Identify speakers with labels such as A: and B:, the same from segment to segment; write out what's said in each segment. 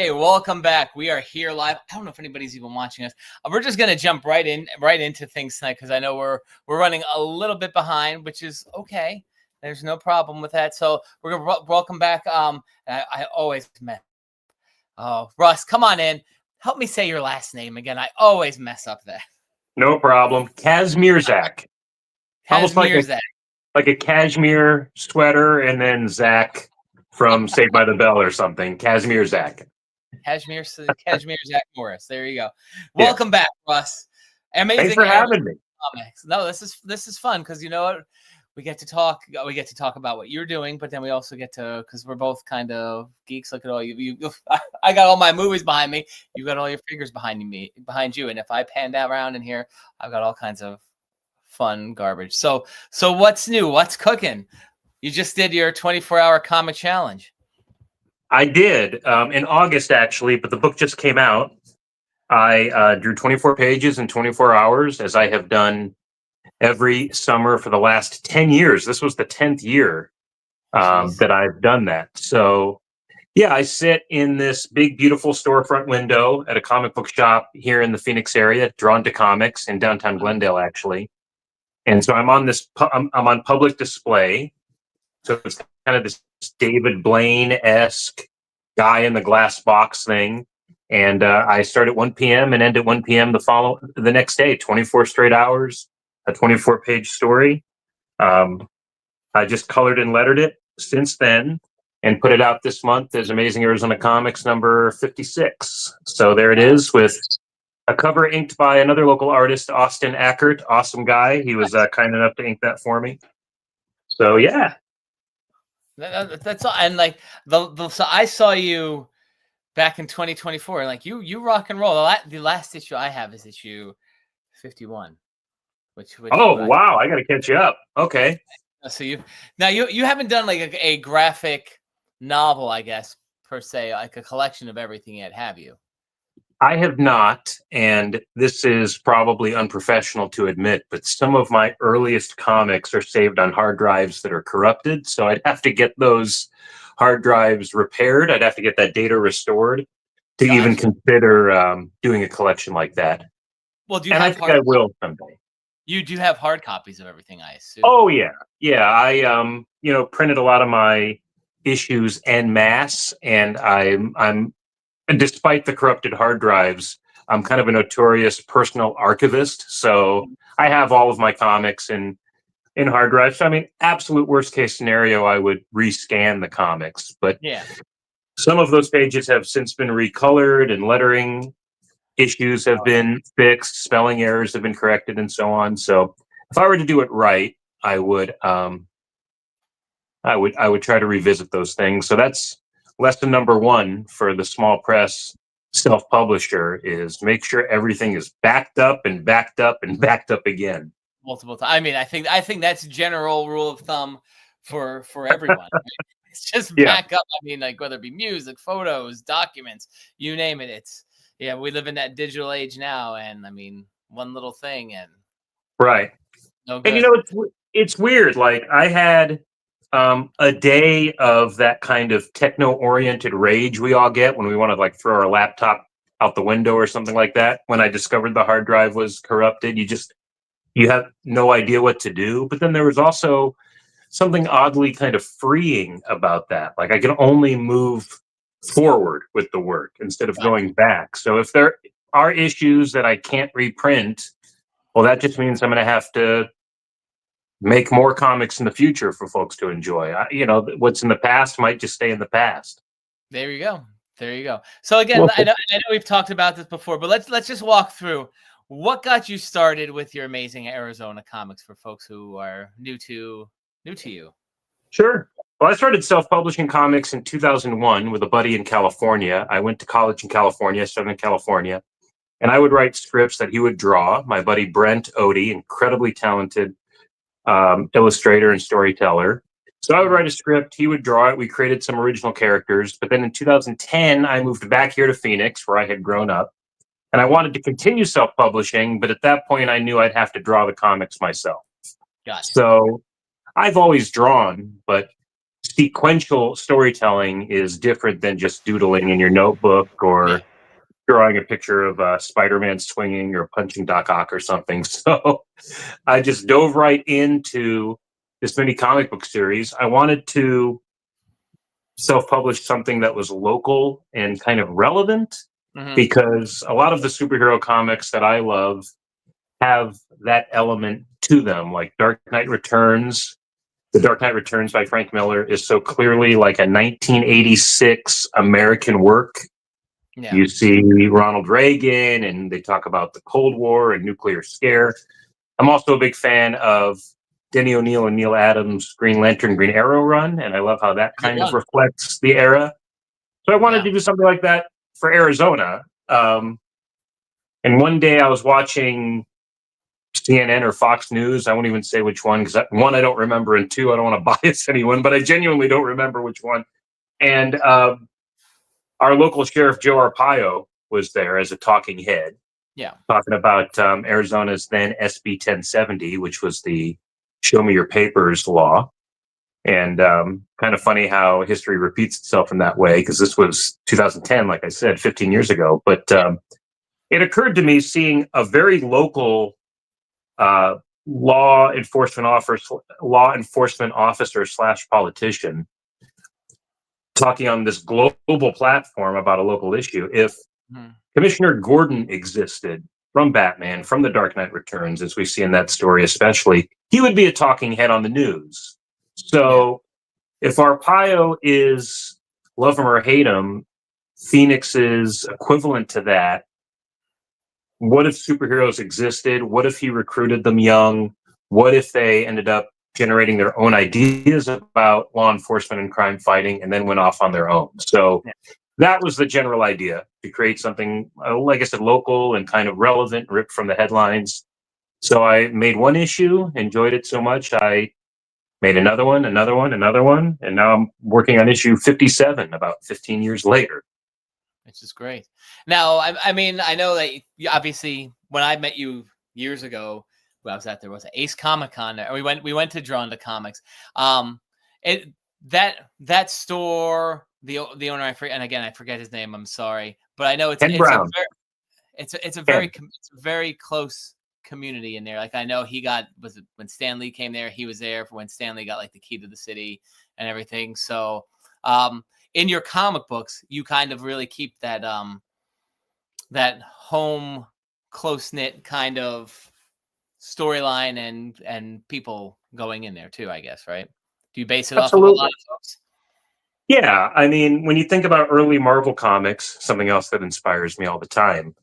A: Hey, welcome back. We are here live. I don't know if anybody's even watching us. We're just gonna jump right into things tonight because I know we're running a little bit behind, which is okay. There's no problem with that. So we're gonna welcome back. I always mess. Oh, Russ, come on in. Help me say your last name again. I always mess up that.
B: No problem. Kazmierczak. Almost
A: Kazmierczak.
B: like a cashmere sweater and then Zach from Saved by the Bell or something. Kazmierczak.
A: Kazmierczak Morris. There you go. Welcome back, Russ. Amazing.
B: Thanks for having me.
A: Comics. No, this is fun because you know what? We get to talk about what you're doing, but then we also get to, because we're both kind of geeks. Look at all you. I got all my movies behind me. You got all your figures behind you. And if I panned around in here, I've got all kinds of fun garbage. So what's new? What's cooking? You just did your 24-hour comic challenge.
B: I did in August, actually, but the book just came out. I drew 24 pages in 24 hours, as I have done every summer for the last 10 years. This was the 10th year that I've done that. So, yeah, I sit in this big, beautiful storefront window at a comic book shop here in the Phoenix area, Drawn to Comics in downtown Glendale, actually. And so I'm on I'm on public display. So it's kind of this David Blaine-esque guy in the glass box thing. And I start at 1 p.m. and end at 1 p.m. the next day, 24 straight hours, a 24-page story. I just colored and lettered it since then and put it out this month as Amazing Arizona Comics number 56. So there it is, with a cover inked by another local artist, Austin Ackert. Awesome guy. He was kind enough to ink that for me. So yeah.
A: That's all. And like so I saw you back in 2024. Like you rock and roll. The last issue I have is issue 51. Which
B: wow, I got to catch you up. Okay.
A: So you haven't done like a graphic novel, I guess, per se, like a collection of everything yet, have you?
B: I have not, and this is probably unprofessional to admit, but some of my earliest comics are saved on hard drives that are corrupted, so I'd have to get those hard drives repaired. I'd have to get that data restored to even consider doing a collection like that.
A: Well,
B: I think I will someday.
A: You do have hard copies of everything, I assume.
B: Oh yeah. I printed a lot of my issues en masse, and and despite the corrupted hard drives, I'm kind of a notorious personal archivist. So I have all of my comics in hard drives. So, I mean, absolute worst case scenario, I would rescan the comics. But
A: yeah,
B: some of those pages have since been recolored, and lettering issues have been fixed, spelling errors have been corrected, and so on. So if I were to do it right, I would try to revisit those things. So that's lesson number one for the small press self-publisher, is make sure everything is backed up and backed up and backed up again.
A: Multiple times. I mean, I think that's a general rule of thumb for everyone. Right? It's just back up. I mean, like whether it be music, photos, documents, you name it. We live in that digital age now, and I mean, one little thing and
B: right.
A: No good.
B: And it's weird. Like I had a day of that kind of techno-oriented rage we all get when we want to like throw our laptop out the window or something like that. When I discovered the hard drive was corrupted, you have no idea what to do. But then there was also something oddly kind of freeing about that. Like I can only move forward with the work instead of going back. So if there are issues that I can't reprint, well, that just means I'm going to have to make more comics in the future for folks to enjoy. What's in the past might just stay in the past.
A: There you go. So again, I know we've talked about this before, but let's just walk through what got you started with your Amazing Arizona Comics for folks who are new to you.
B: Sure. Well, I started self-publishing comics in 2001 with a buddy in California. I went to college in California, Southern California, and I would write scripts that he would draw. My buddy Brent Odie, incredibly talented illustrator and storyteller. So I would write a script, he would draw it. We created some original characters. But then in 2010, I moved back here to Phoenix, where I had grown up. And I wanted to continue self-publishing, but at that point, I knew I'd have to draw the comics myself.
A: Gotcha.
B: So I've always drawn, but sequential storytelling is different than just doodling in your notebook
A: Yeah.
B: or drawing a picture of Spider-Man swinging or punching Doc Ock or something. So I just dove right into this mini comic book series. I wanted to self-publish something that was local and kind of relevant
A: Hmm.
B: because a lot of the superhero comics that I love have that element to them, like Dark Knight Returns. The Dark Knight Returns by Frank Miller is so clearly like a 1986 American work.
A: Yeah.
B: You see Ronald Reagan, and they talk about the Cold War and nuclear scare. I'm also a big fan of Denny O'Neil and Neil Adams' Green Lantern, Green Arrow run, and I love how that
A: Good
B: kind of
A: run.
B: reflects the era. So I wanted
A: Yeah.
B: to do something like that for Arizona. And one day I was watching CNN or Fox News. I won't even say which one because one, I don't remember, and two, I don't want to bias anyone, but I genuinely don't remember which one. And our local sheriff, Joe Arpaio, was there as a talking head,
A: Yeah.
B: talking about Arizona's then SB 1070, which was the Show Me Your Papers law. And kind of funny how history repeats itself in that way, because this was 2010, like I said, 15 years ago. But it occurred to me seeing a very local uh, law enforcement officer slash politician talking on this global platform about a local issue. If
A: Mhm.
B: Commissioner Gordon existed from Batman, from The Dark Knight Returns, as we see in that story, especially, he would be a talking head on the news.
A: Yeah.
B: So if Arpaio is love him or hate him, Phoenix's equivalent to that, what if superheroes existed? What if he recruited them young? What if they ended up generating their own ideas about law enforcement and crime fighting and then went off on their own? So
A: Yeah.
B: that was the general idea, to create something, like I said, local and kind of relevant, ripped from the headlines. So I made one issue, enjoyed it so much, I made another one, another one, another one, and now I'm working on issue 57 about 15 years later.
A: Which is great. Now, I mean, I know that you, obviously, when I met you years ago, when I was at there was an Ace Comic Con there, and we went to Drawn to Comics. It that store, the owner, and again I forget his name. I'm sorry, but I know
B: Ken Brown.
A: it's a very close community in there. Like I know he got, was it when Stan Lee came there, he was there for when Stan Lee got like the key to the city and everything. So in your comic books, you kind of really keep that home close knit kind of storyline and people going in there too, I guess, right? Do you base it off of a lot
B: Absolutely.
A: of folks?
B: Yeah, I mean, when you think about early Marvel comics, something else that inspires me all the time,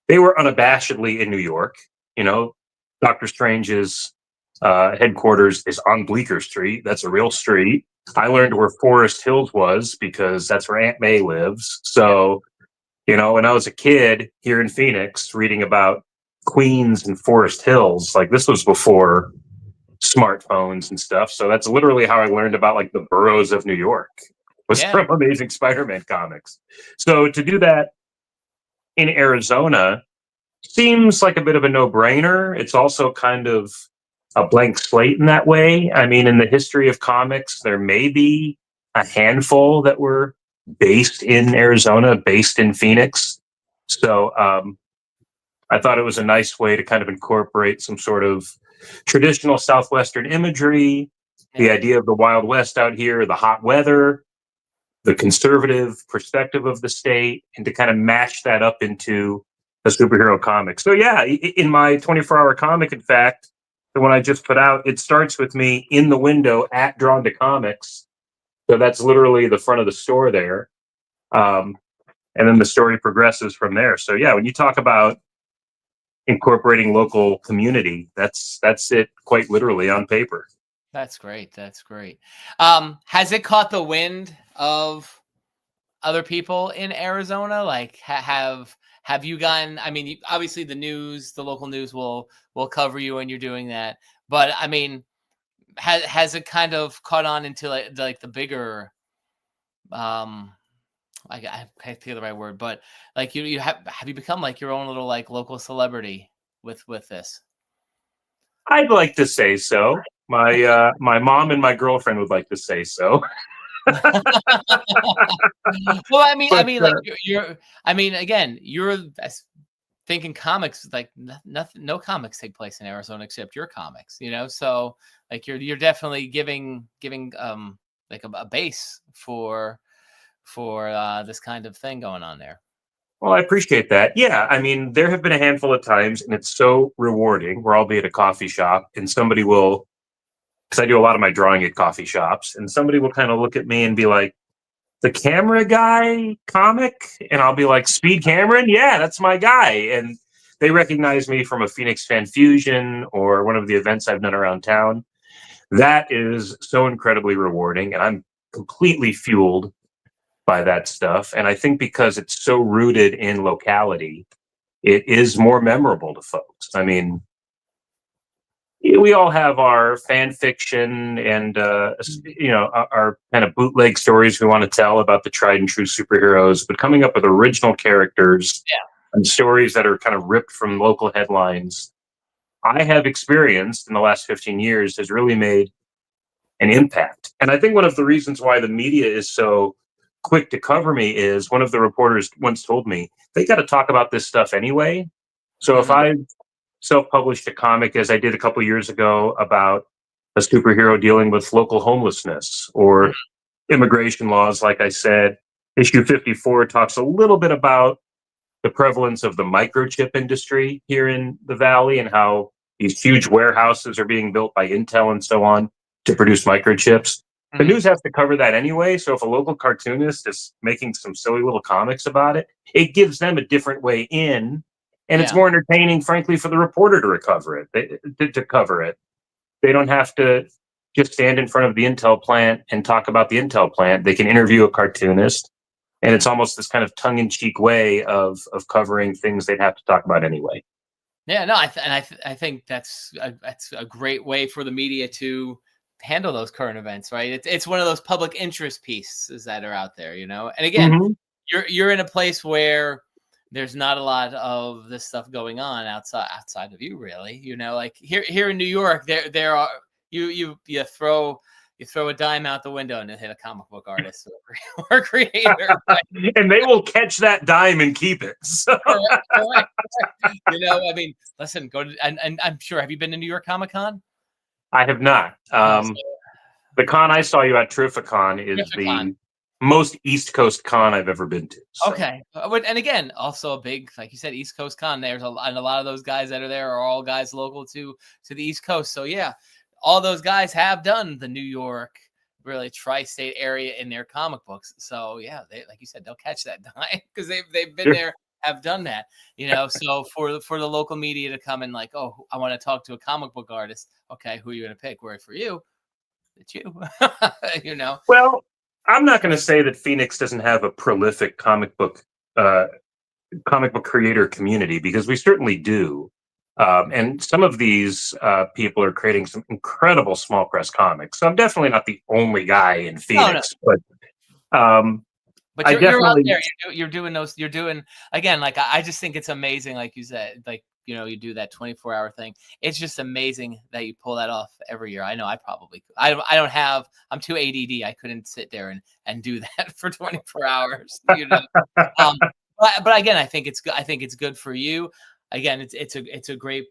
B: they were unabashedly in New York. You know, Doctor Strange's headquarters is on Bleecker Street. That's a real street. I learned where Forest Hills was because that's where Aunt May lives.
A: Yeah.
B: So, you know, when I was a kid here in Phoenix reading about Queens and Forest Hills, like this was before smartphones and stuff. So that's literally how I learned about like the boroughs of New York, was
A: Yeah.
B: from Amazing Spider-Man comics. So to do that in Arizona seems like a bit of a no-brainer. It's also kind of a blank slate in that way. I mean, in the history of comics, there may be a handful that were based in Arizona, based in Phoenix. So I thought it was a nice way to kind of incorporate some sort of traditional Southwestern imagery, the
A: Yeah.
B: idea of the Wild West out here, the hot weather, the conservative perspective of the state, and to kind of mash that up into a superhero comic. So yeah, in my 24-hour comic, in fact, the one I just put out, it starts with me in the window at Drawn to Comics. So that's literally the front of the store there. Um, and then the story progresses from there. So yeah, when you talk about incorporating local community, that's it quite literally on paper.
A: That's great. That's great. Has it caught the wind of other people in Arizona? Like have you gotten, I mean, obviously the news, the local news will cover you and you're doing that. But I mean, has it kind of caught on into like the bigger um I can't think of the right word, but like you have you become like your own little like local celebrity with this?
B: I'd like to say so. My mom and my girlfriend would like to say so.
A: Well, I
B: But
A: mean, like I mean, again, thinking comics like nothing. No comics take place in Arizona except your comics. So like you're definitely giving like a base for this kind of thing going on there.
B: well, I appreciate that. Yeah, I mean, there have been a handful of times, and it's so rewarding where I'll be at a coffee shop and somebody will, because I do a lot of my drawing at coffee shops, and somebody will kind of look at me and be like, the camera guy comic? And I'll be like, Speed Cameron? Yeah, that's my guy. And they recognize me from a Phoenix Fan Fusion or one of the events I've done around town. That is so incredibly rewarding. And I'm completely fueled by that stuff. And I think because it's so rooted in locality, it is more memorable to folks. I mean, we all have our fan fiction and our kind of bootleg stories we want to tell about the tried and true superheroes, but coming up with original characters
A: Yeah.
B: and stories that are kind of ripped from local headlines, I have experienced in the last 15 years has really made an impact. And I think one of the reasons why the media is so quick to cover me is one of the reporters once told me they got to talk about this stuff anyway. So if
A: Mhm.
B: I self-published a comic, as I did a couple years ago, about a superhero dealing with local homelessness or immigration laws. Like I said, issue 54 talks a little bit about the prevalence of the microchip industry here in the valley and how these huge warehouses are being built by Intel and so on to produce microchips. The
A: Mhm.
B: news has to cover that anyway. So if a local cartoonist is making some silly little comics about it, it gives them a different way in. And it's
A: Yeah.
B: more entertaining, frankly, for the reporter to recover it, to cover it. They don't have to just stand in front of the Intel plant and talk about the Intel plant. They can interview a cartoonist, and it's almost this kind of tongue-in-cheek way of covering things they'd have to talk about anyway.
A: Yeah, no, I think that's a great way for the media to handle those current events, right? It's one of those public interest pieces that are out there, And again,
B: Mhm.
A: you're in a place where there's not a lot of this stuff going on outside of you, really. Like here in New York, there are you throw a dime out the window and hit a comic book artist or creator.
B: And they will catch that dime and keep it. So
A: Correct, correct. I mean, listen, go to and I'm sure. Have you been to New York Comic Con?
B: I have not.
A: Oh, so
B: The con I saw you at Terrificon is
A: Terrificon.
B: the most East Coast con I've ever been to. So
A: Okay, and again, also a big, like you said, East Coast con. And a lot of those guys that are there are all guys local to the East Coast. So yeah, all those guys have done the New York, really tri-state area in their comic books. So yeah, they, like you said, they'll catch that dime because they've been
B: sure.
A: there, have done that. So for the local media to come and like, oh, I want to talk to a comic book artist. Okay, who are you gonna pick? Where for you? It's you. you know.
B: Well, I'm not going to say that Phoenix doesn't have a prolific uh, comic book creator community because we certainly do. And some of these people are creating some incredible small press comics. So I'm definitely not the only guy in
A: No, no.
B: Phoenix, but
A: But
B: I
A: you're out
B: definitely.
A: there. You're doing those. You're doing again. Like I just think it's amazing. Like you said, like you do that 24-hour thing. It's just amazing that you pull that off every year. I know I probably could. I don't have. I'm too ADD. I couldn't sit there and do that for 24 hours. Um, but again, I think it's good. I think it's good for you. Again, it's a great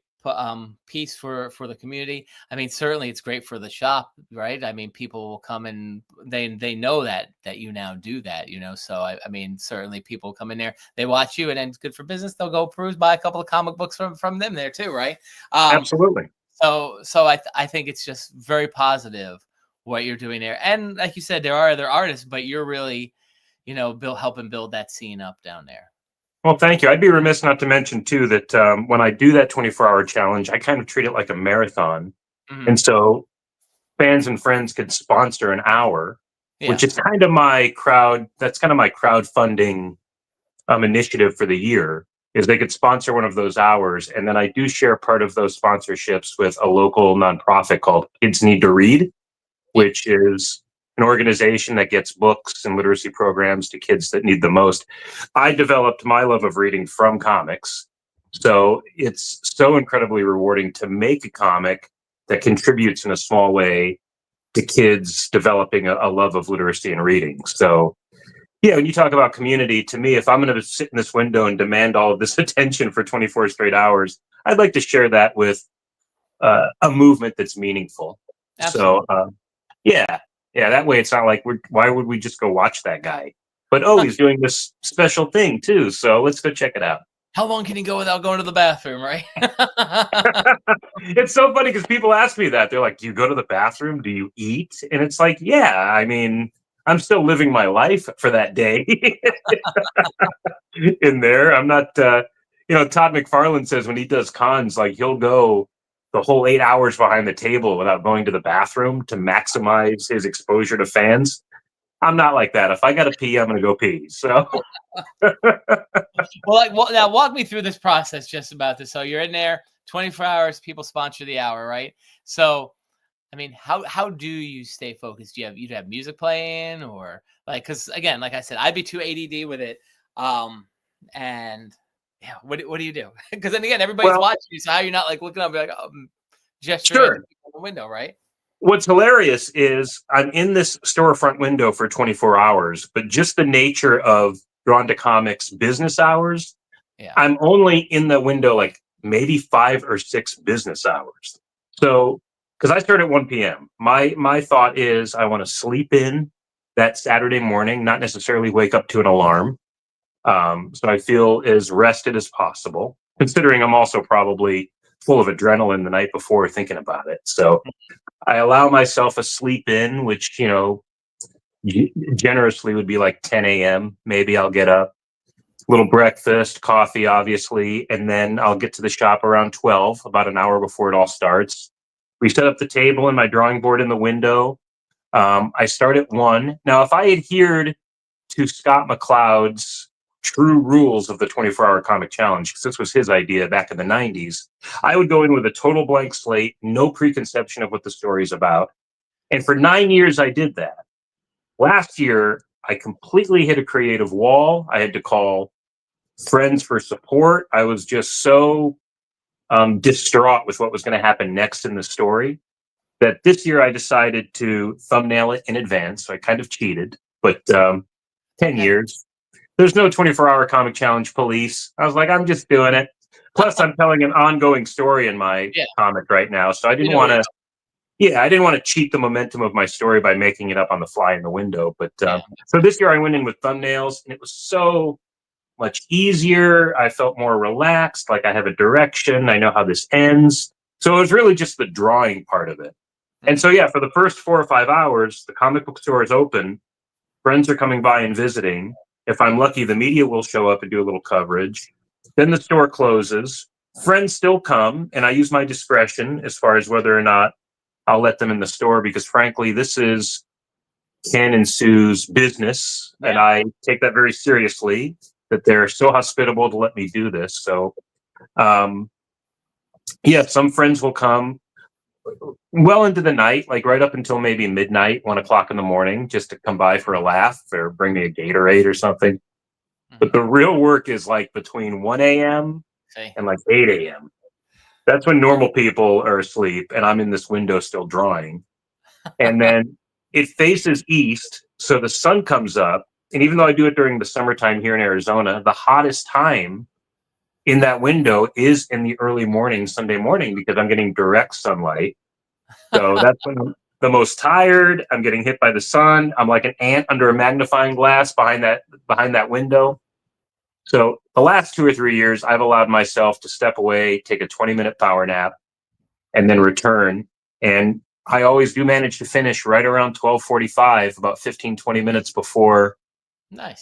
A: piece for the community. I mean, certainly it's great for the shop, right? I mean, people will come and they know that you now do that, So I mean, certainly people come in there, they watch you, and then it's good for business. They'll go peruse, buy a couple of comic books from them there too, right? Um,
B: Absolutely.
A: so I think it's just very positive what you're doing there, and like you said, there are other artists, but you're really, helping build that scene up down there.
B: Well, thank you. I'd be remiss not to mention too that when I do that 24-hour challenge, I kind of treat it like a marathon,
A: Mhm.
B: and so fans and friends could sponsor an hour, which
A: Yeah.
B: is kind of my crowd. That's kind of my crowdfunding initiative for the year. Is they could sponsor one of those hours, and then I do share part of those sponsorships with a local nonprofit called Kids Need to Read,
A: Yeah.
B: which is an organization that gets books and literacy programs to kids that need the most. I developed my love of reading from comics. So it's so incredibly rewarding to make a comic that contributes in a small way to kids developing a love of literacy and reading. So, yeah, when you talk about community, to me, if I'm going to sit in this window and demand all of this attention for 24 straight hours, I'd like to share that with a movement that's meaningful.
A: Absolutely.
B: So, yeah, that way it's not like why would we just go watch that guy? But oh, he's doing this special thing too, so let's go check it out.
A: How long can you go without going to the bathroom, right?
B: It's so funny because people ask me that. They're like, "Do you go to the bathroom? Do you eat?" And it's like, yeah, I mean, I'm still living my life for that day in there. I'm not, Todd McFarlane says when he does cons, like he'll go the whole 8 hours behind the table without going to the bathroom to maximize his exposure to fans. I'm not like that. If I got to pee, I'm going to go pee. So,
A: well, now walk me through this process just about this. So you're in there 24 hours, people sponsor the hour, right? So, I mean, how do you stay focused? Do you have music playing or like, cause again, like I said, I'd be too ADD with it. And yeah, what do you do? Cause then again, everybody's
B: well,
A: watching you. So how you're not like looking up, like, gesturing at
B: sure.
A: the people in the window, right?
B: What's hilarious is I'm in this storefront window for 24 hours, but just the nature of Drawn to Comics business hours,
A: Yeah.
B: I'm only in the window like maybe 5 or 6 business hours. So, because I start at 1 p.m., my thought is I want to sleep in that Saturday morning, not necessarily wake up to an alarm. So I feel as rested as possible, considering I'm also probably full of adrenaline the night before thinking about it. So I allow myself a sleep in, which, generously would be like 10 a.m. Maybe I'll get up, little breakfast, coffee, obviously, and then I'll get to the shop around 12, about an hour before it all starts. We set up the table and my drawing board in the window. I start at 1. Now, if I adhered to Scott McCloud's true rules of the 24-hour comic challenge, because this was his idea back in the 90s, I would go in with a total blank slate, no preconception of what the story's about. And for 9 years, I did that. Last year, I completely hit a creative wall. I had to call friends for support. I was just so distraught with what was going to happen next in the story that this year I decided to thumbnail it in advance. So I kind of cheated, but 10
A: Okay.
B: years. There's no 24-hour comic challenge police. I was like, I'm just doing it. Plus, I'm telling an ongoing story in my
A: Yeah.
B: comic right now. So I
A: You
B: didn't
A: know,
B: want to, I didn't want to cheat the momentum of my story by making it up on the fly in the window. But
A: yeah.
B: so this year I went in with thumbnails and it was so much easier. I felt more relaxed, like I have a direction. I know how this ends. So it was really just the drawing part of it. And so, yeah, for the first 4 or 5 hours, the comic book store is open. Friends are coming by and visiting. If I'm lucky, the media will show up and do a little coverage. Then the store closes. Friends still come, and I use my discretion as far as whether or not I'll let them in the store because, frankly, this is Ken and Sue's business, and I take that very seriously. That they're so hospitable to let me do this. So, some friends will come well into the night, like right up until maybe midnight, 1 o'clock in the morning, just to come by for a laugh or bring me a Gatorade or something. But the real work is like between 1 a.m. and like 8 a.m. That's when normal people are asleep, and I'm in this window still drawing. And then it faces east, so the sun comes up. And even though I do it during the summertime here in Arizona, the hottest time in that window is in the early morning, Sunday morning, because I'm getting direct sunlight. So that's when I'm the most tired. I'm getting hit by the sun. I'm like an ant under a magnifying glass behind that window. So the last 2 or 3 years, I've allowed myself to step away, take a 20-minute power nap, and then return. And I always do manage to finish right around 12:45, about 15, 20 minutes before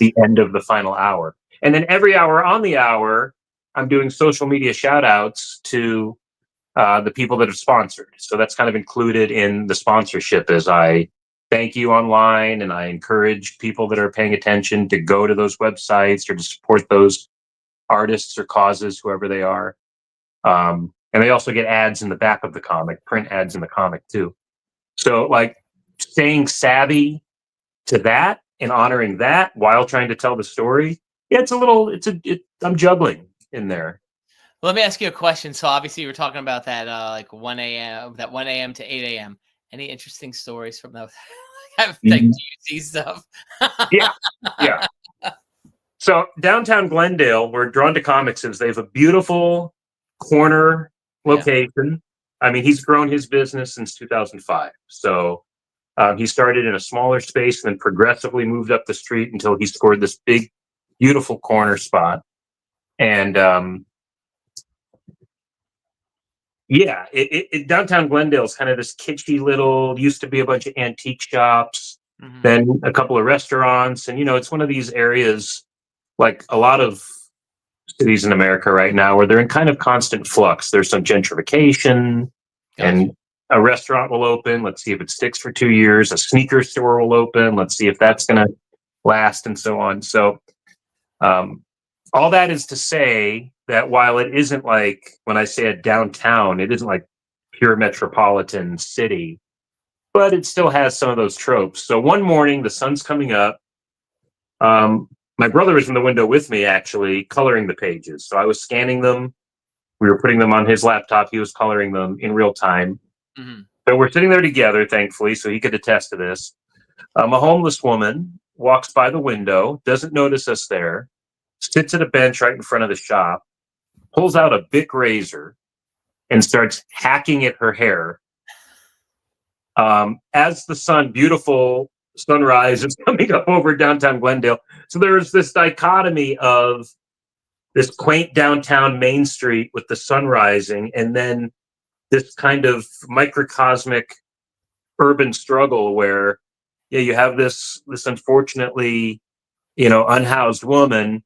B: the end of the final hour. And then every hour on the hour, I'm doing social media shout outs to the people that have sponsored. So that's kind of included in the sponsorship as I thank you online and I encourage people that are paying attention to go to those websites or to support those artists or causes, whoever they are. And they also get ads in the back of the comic, print ads in the comic too. So like staying savvy to that and honoring that while trying to tell the story. Yeah, I'm juggling in there.
A: Let me ask you a question. So obviously you were talking about that like 1 a.m. to 8 a.m. Any interesting stories from those? Like, do
B: Mhm.
A: you see stuff?
B: Yeah, yeah. So downtown Glendale, where Drawn to Comics is, they have a beautiful corner
A: Yeah.
B: location. I mean, he's grown his business since 2005. So he started in a smaller space and then progressively moved up the street until he scored this big, beautiful corner spot. And yeah, downtown Glendale is kind of this kitschy little, used to be a bunch of antique shops,
A: Mhm.
B: then a couple of restaurants. And, it's one of these areas, like a lot of cities in America right now, where they're in kind of constant flux. There's some gentrification,
A: Gotcha.
B: and a restaurant will open. Let's see if it sticks for 2 years. A sneaker store will open. Let's see if that's going to last, and so on. So, um, all that is to say that while it isn't like, when I say a downtown, it isn't like pure metropolitan city, but it still has some of those tropes. So one morning, the sun's coming up. My brother was in the window with me, actually, coloring the pages. So I was scanning them. We were putting them on his laptop. He was coloring them in real time.
A: Mhm.
B: So we're sitting there together, thankfully, so he could attest to this. A homeless woman walks by the window, doesn't notice us there, sits at a bench right in front of the shop, pulls out a Bic razor, and starts hacking at her hair. As the beautiful sunrise is coming up over downtown Glendale. So there's this dichotomy of this quaint downtown Main Street with the sun rising, and then this kind of microcosmic urban struggle where, yeah, you have this unfortunately, unhoused woman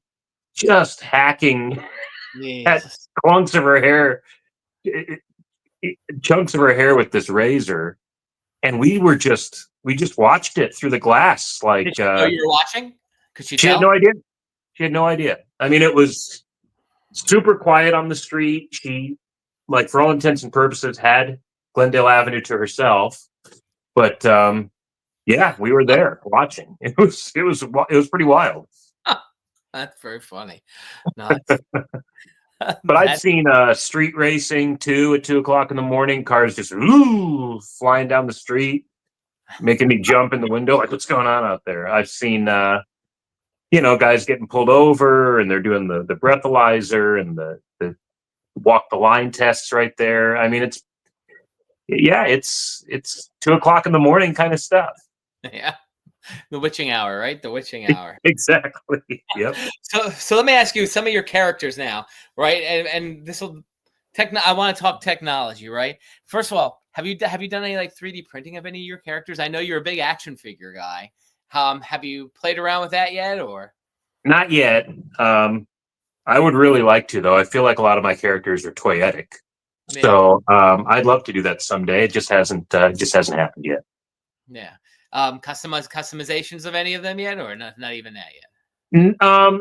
B: just hacking at
A: Jesus.
B: clunks of her hair, chunks of her hair with this razor. And we just watched it through the glass.
A: Did
B: Like,
A: she know you were watching? Could she
B: she had
A: tell?
B: no idea. She had no idea. I mean, it was super quiet on the street. She, like, for all intents and purposes, had Glendale Avenue to herself. But yeah, we were there watching. It was pretty wild.
A: That's very funny. No,
B: But I've
A: that
B: seen street racing too at 2 o'clock in the morning. Cars just flying down the street, making me jump in the window. Like, what's going on out there? I've seen guys getting pulled over, and they're doing the breathalyzer and the walk the line tests right there. I mean, it's 2 o'clock in the morning kind of stuff.
A: yeah. The witching hour, right? The witching hour.
B: Exactly. Yep.
A: So let me ask you some of your characters now, right? And this will I want to talk technology, right? First of all, have you done any like 3D printing of any of your characters? I know you're a big action figure guy. Have you played around with that yet, or?
B: Not yet. I would really like to, though. I feel like a lot of my characters are toyetic,
A: Yeah,
B: so I'd love to do that someday. It just hasn't happened yet.
A: yeah. Customizations of any of them yet, or not even that yet?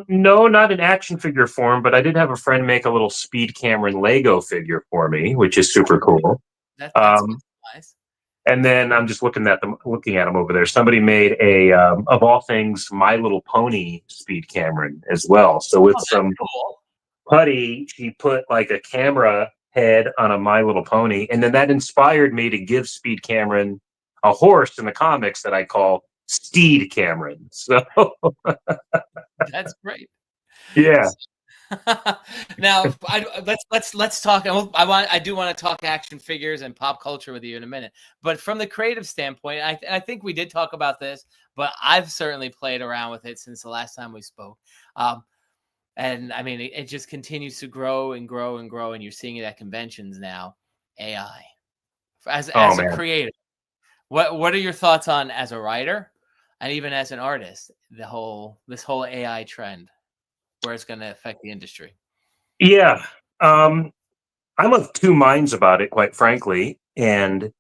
B: No, not in action figure form, but I did have a friend make a little Speed Cameron Lego figure for me, which is super cool.
A: That's
B: Um,
A: nice.
B: and then I'm just looking at them over there. Somebody made a, of all things, My Little Pony Speed Cameron as well. So with
A: Oh, that's
B: some
A: cool.
B: putty, she put like a camera head on a My Little Pony, and then that inspired me to give Speed Cameron a horse in the comics that I call Steed Cameron. So
A: That's great.
B: yeah.
A: Now, let's talk. I do want to talk action figures and pop culture with you in a minute. But from the creative standpoint, I think we did talk about this, but I've certainly played around with it since the last time we spoke. And I mean, it just continues to grow and grow and grow, and you're seeing it at conventions now. AI
B: Oh
A: as a
B: man.
A: creator, what are your thoughts on, as a writer and even as an artist, this whole AI trend, where it's going to affect the industry?
B: Yeah. I'm of two minds about it, quite frankly. And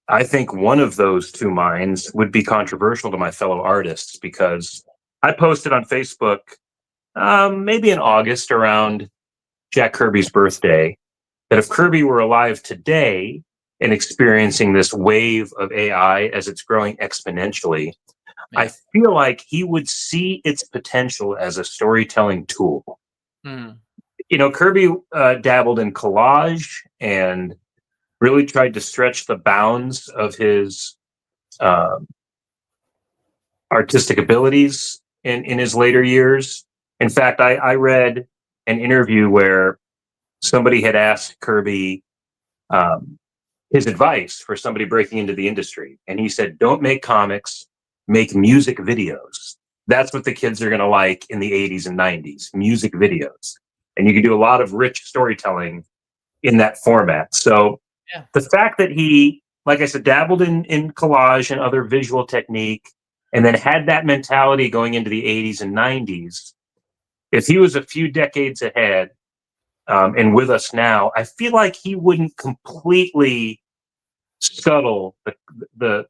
B: I think one of those two minds would be controversial to my fellow artists, because I posted on Facebook, maybe in August around Jack Kirby's birthday, that if Kirby were alive today and experiencing this wave of AI as it's growing exponentially,
A: Yeah.
B: I feel like he would see its potential as a storytelling tool.
A: Mhm.
B: Kirby dabbled in collage and really tried to stretch the bounds of his artistic abilities in his later years. In fact, I read an interview where somebody had asked Kirby his advice for somebody breaking into the industry. And he said, don't make comics, make music videos. That's what the kids are going to like in the 80s and 90s, music videos. And you can do a lot of rich storytelling in that format. So
A: Yeah.
B: the fact that he, like I said, dabbled in collage and other visual technique, and then had that mentality going into the 80s and 90s, if he was a few decades ahead and with us now, I feel like he wouldn't completely scuttle the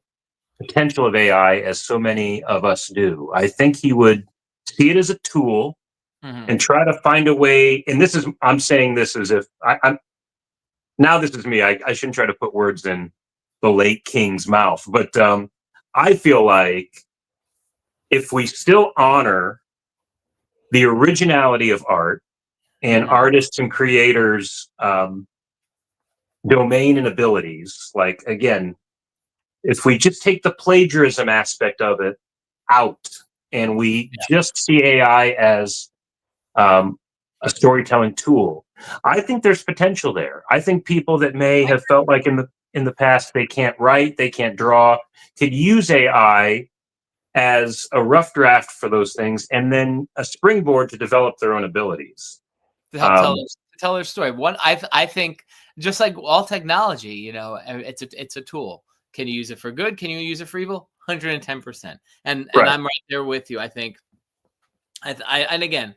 B: potential of AI as so many of us do. I think he would see it as a tool and try to find a way. And this is, I'm saying this as if I'm now, this is me. I shouldn't try to put words in the late king's mouth, but I feel like if we still honor the originality of art and artists and creators' domain and abilities, like, again, if we just take the plagiarism aspect of it out and we just see AI as a storytelling tool, I think there's potential there. I think people that may have felt like in the past they can't write, they can't draw, could use AI as a rough draft for those things, and then a springboard to develop their own abilities.
A: To help tell their story. I think, just like all technology, you know, it's a tool. Can you use it for good? Can you use it for evil? 110%. And I'm right there with you. I think, and again,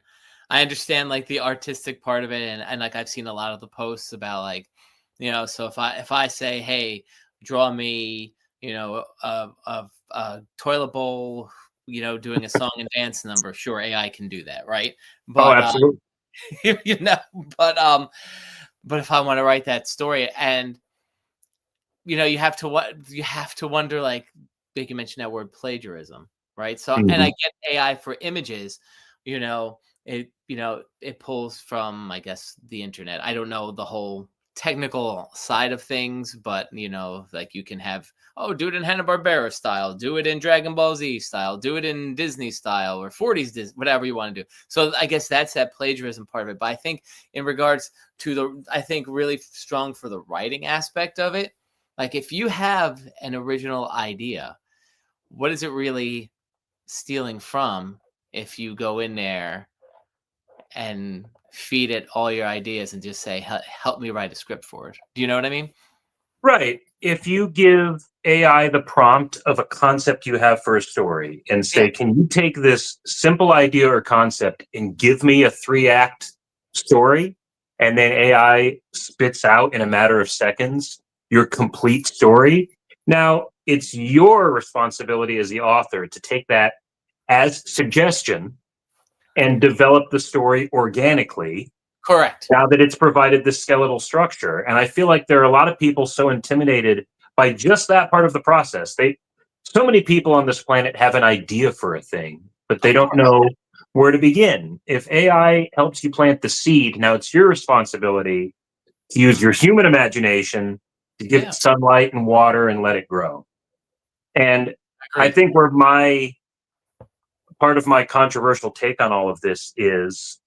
A: I understand like the artistic part of it, and like I've seen a lot of the posts about, like, you know, so if I say, hey, draw me, you know, a toilet bowl, you know, doing a song and dance number, sure, AI can do that, right? But
B: absolutely.
A: you know, but if I want to write that story, and you know, you have to wonder, like, you mentioned that word plagiarism, right? So, and I get AI for images, you know, it pulls from, I guess, the internet. I don't know the whole technical side of things, but you know, like, you can have, do it in Hanna-Barbera style, do it in Dragon Ball Z style, do it in Disney style, or 40s Disney, whatever you want to do. So I guess that's that plagiarism part of it. But I think in regards to I think really strong for the writing aspect of it, like, if you have an original idea, what is it really stealing from if you go in there and feed it all your ideas and just say, help me write a script for it? Do you know what I mean?
B: Right. If you give AI the prompt of a concept you have for a story and say, can you take this simple idea or concept and give me a 3-act story? And then AI spits out in a matter of seconds your complete story. Now, it's your responsibility as the author to take that as suggestion and develop the story organically.
A: Correct.
B: Now that it's provided this skeletal structure. And I feel like there are a lot of people so intimidated by just that part of the process. So many people on this planet have an idea for a thing, but they don't know where to begin. If AI helps you plant the seed, now it's your responsibility to use your human imagination to give it sunlight and water and let it grow. And I think where part of my controversial take on all of this is,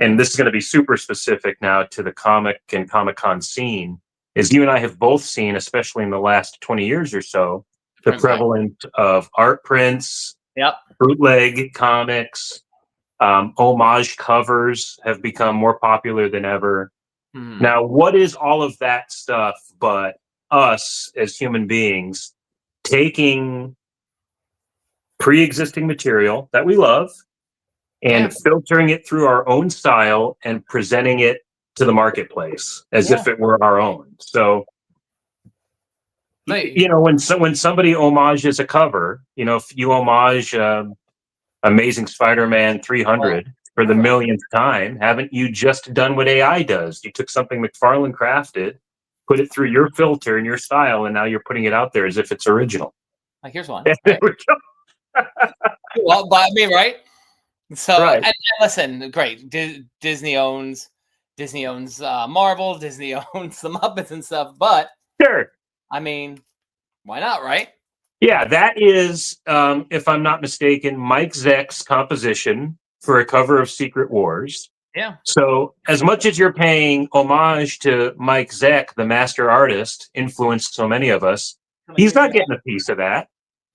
B: and this is going to be super specific now to the comic and Comic-Con scene, is you and I have both seen, especially in the last 20 years or so, the prevalence of art prints, bootleg comics, homage covers have become more popular than ever. Now, what is all of that stuff but us as human beings taking pre-existing material that we love and filtering it through our own style and presenting it to the marketplace as if it were our own? So, you know, when somebody homages a cover, you know, if you homage Amazing Spider-Man 300 for the millionth time, haven't you just done what AI does? You took something McFarlane crafted, put it through your filter and your style, and now you're putting it out there as if it's original.
A: Like, here's one.
B: There we go.
A: Well, by me, right? So, and listen, great. Disney owns Disney owns Marvel, Disney owns the Muppets and stuff. But
B: Sure.
A: I mean, why not, right?
B: Yeah, that is, if I'm not mistaken, Mike Zeck's composition for a cover of Secret Wars.
A: Yeah.
B: So, as much as you're paying homage to Mike Zeck, the master artist, influenced so many of us, he's not getting a piece of that.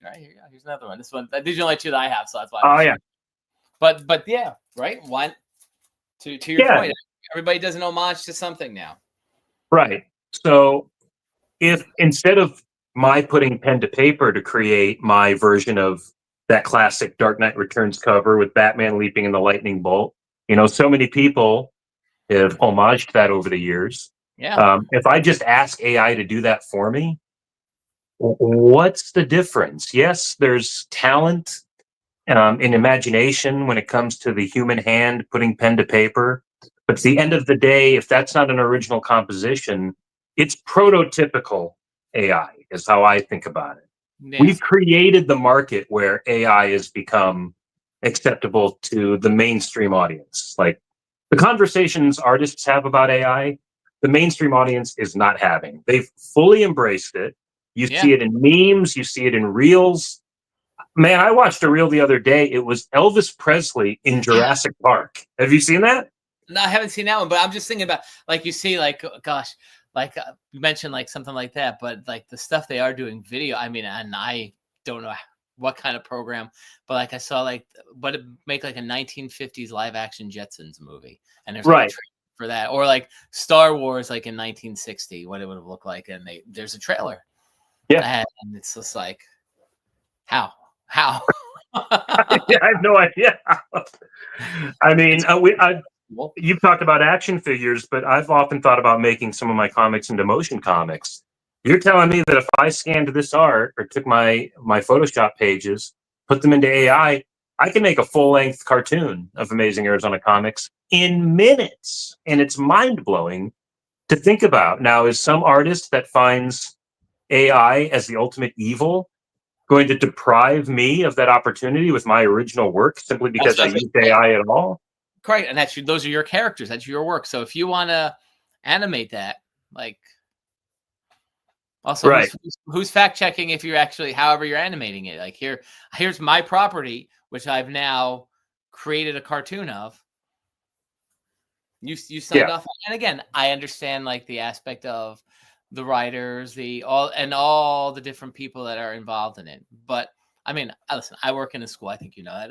A: All right, here you go. Here's another one. This one, these are the only two that I have, so that's why.
B: Oh, yeah.
A: But yeah, right. Why? To your point, everybody does an homage to something now.
B: Right. So, if instead of my putting pen to paper to create my version of that classic Dark Knight Returns cover with Batman leaping in the lightning bolt, so many people have homaged that over the years.
A: Yeah.
B: If I just ask AI to do that for me, what's the difference? Yes, there's talent and imagination when it comes to the human hand putting pen to paper. But at the end of the day, if that's not an original composition, it's prototypical AI, is how I think about it.
A: Yeah.
B: We've created the market where AI has become acceptable to the mainstream audience. Like the conversations artists have about AI, the mainstream audience is not having. They've fully embraced it. You see it in memes, you see it in reels. Man, I watched a reel the other day. It was Elvis Presley in Jurassic Park. Have you seen that?
A: No, I haven't seen that one, but I'm just thinking about, like, you see, like, gosh, like you mentioned, like something like that, but like the stuff they are doing video. I mean, and I don't know what kind of program, but like I saw like, but it make like a 1950s live action Jetsons movie, and there's like a trailer for that, or like Star Wars, like in 1960, what it would have looked like, and there's a trailer.
B: Yeah,
A: and it's just like, how?
B: Yeah, I have no idea. I mean, you've talked about action figures, but I've often thought about making some of my comics into motion comics. You're telling me that if I scanned this art or took my Photoshop pages, put them into AI, I can make a full-length cartoon of Amazing Arizona Comics in minutes, and it's mind-blowing to think about. Now, is some artist that finds AI as the ultimate evil going to deprive me of that opportunity with my original work simply because I used AI at all?
A: Correct, and those are your characters. That's your work. So if you want to animate that, like, also who's fact checking if you're actually, however you're animating it? Like here's my property, which I've now created a cartoon of. You signed off, and again, I understand like the aspect of the writers, all the different people that are involved in it. But I mean, listen, I work in a school. I think you know that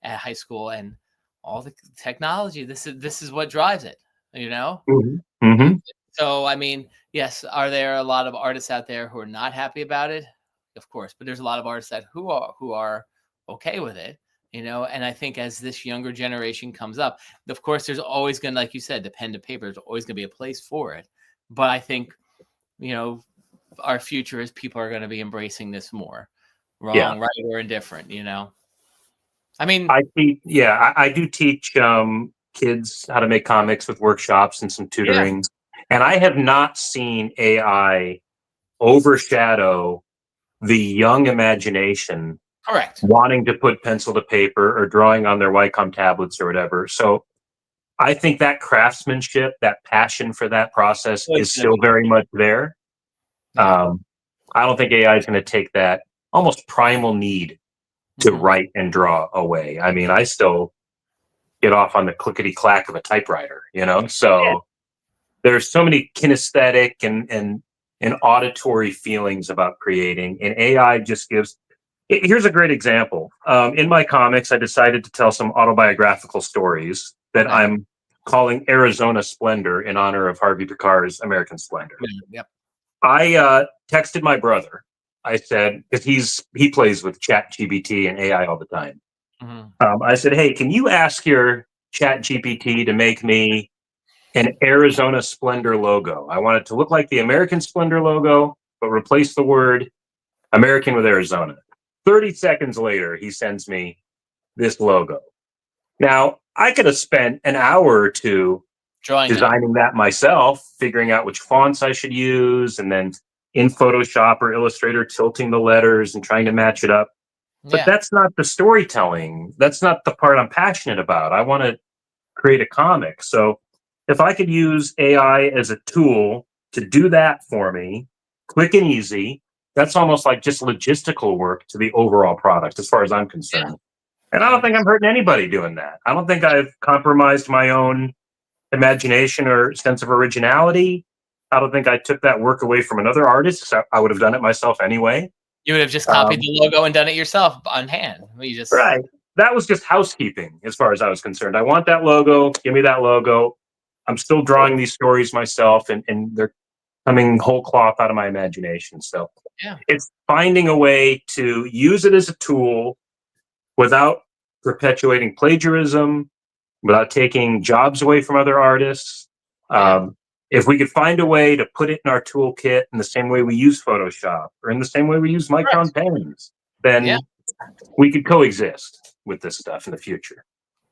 A: at high school, and all the technology. This is what drives it.
B: Mm-hmm.
A: So I mean, yes, are there a lot of artists out there who are not happy about it? Of course, but there's a lot of artists who are okay with it. And I think as this younger generation comes up, of course, there's always going to, like you said, the pen to paper, there's always going to be a place for it. But I think, our future is people are going to be embracing this more, wrong, right, or indifferent, I mean,
B: I do teach kids how to make comics with workshops and some tutoring. And I have not seen AI overshadow the young imagination.
A: Correct.
B: Wanting to put pencil to paper or drawing on their Wacom tablets or whatever. So I think that craftsmanship, that passion for that process is still very much there. I don't think AI is going to take that almost primal need to write and draw away. I mean, I still get off on the clickety clack of a typewriter, So there's so many kinesthetic and auditory feelings about creating, and AI just gives. Here's a great example. In my comics, I decided to tell some autobiographical stories that I'm calling Arizona Splendor in honor of Harvey Picar's American Splendor.
A: Yep.
B: I texted my brother. I said, because he plays with ChatGPT and AI all the time. I said, hey, can you ask your ChatGPT to make me an Arizona Splendor logo? I want it to look like the American Splendor logo, but replace the word American with Arizona. 30 seconds later, he sends me this logo. Now, I could have spent an hour or two designing that myself, figuring out which fonts I should use, and then in Photoshop or Illustrator, tilting the letters and trying to match it up. But that's not the storytelling. That's not the part I'm passionate about. I want to create a comic. So if I could use AI as a tool to do that for me, quick and easy, that's almost like just logistical work to the overall product, as far as I'm
A: Yeah.
B: concerned. And I don't think I'm hurting anybody doing that. I don't think I've compromised my own imagination or sense of originality. I don't think I took that work away from another artist, 'cause I would have done it myself anyway.
A: You would have just copied
B: Um,
A: the logo and done it yourself on hand. You just
B: right. That was just housekeeping as far as I was concerned. I want that logo. Give me that logo. I'm still drawing these stories myself, and they're coming whole cloth out of my imagination. So
A: yeah.
B: it's finding a way to use it as a tool without perpetuating plagiarism, without taking jobs away from other artists.
A: Yeah.
B: If we could find a way to put it in our toolkit in the same way we use Photoshop or in the same way we use Micron
A: Correct.
B: pens,
A: Yeah.
B: then we could coexist with this stuff in the future.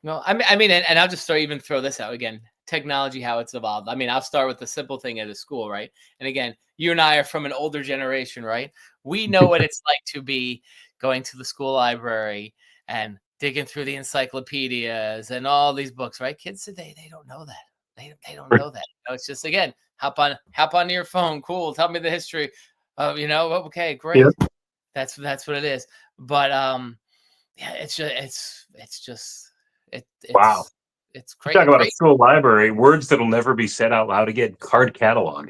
A: No, and I'll just throw this out again. Technology, how it's evolved. I mean, I'll start with the simple thing at a school, right? And again, you and I are from an older generation, right? We know what it's like to be going to the school library and digging through the encyclopedias and all these books, right? Kids today, they don't know that. They don't know that. You know, it's just again, hop on your phone. Cool. Tell me the history. Okay, great.
B: Yep.
A: That's what it is. But yeah,
B: Wow.
A: it's
B: You
A: great.
B: talk about a school library, words that'll never be said out loud again, card catalog.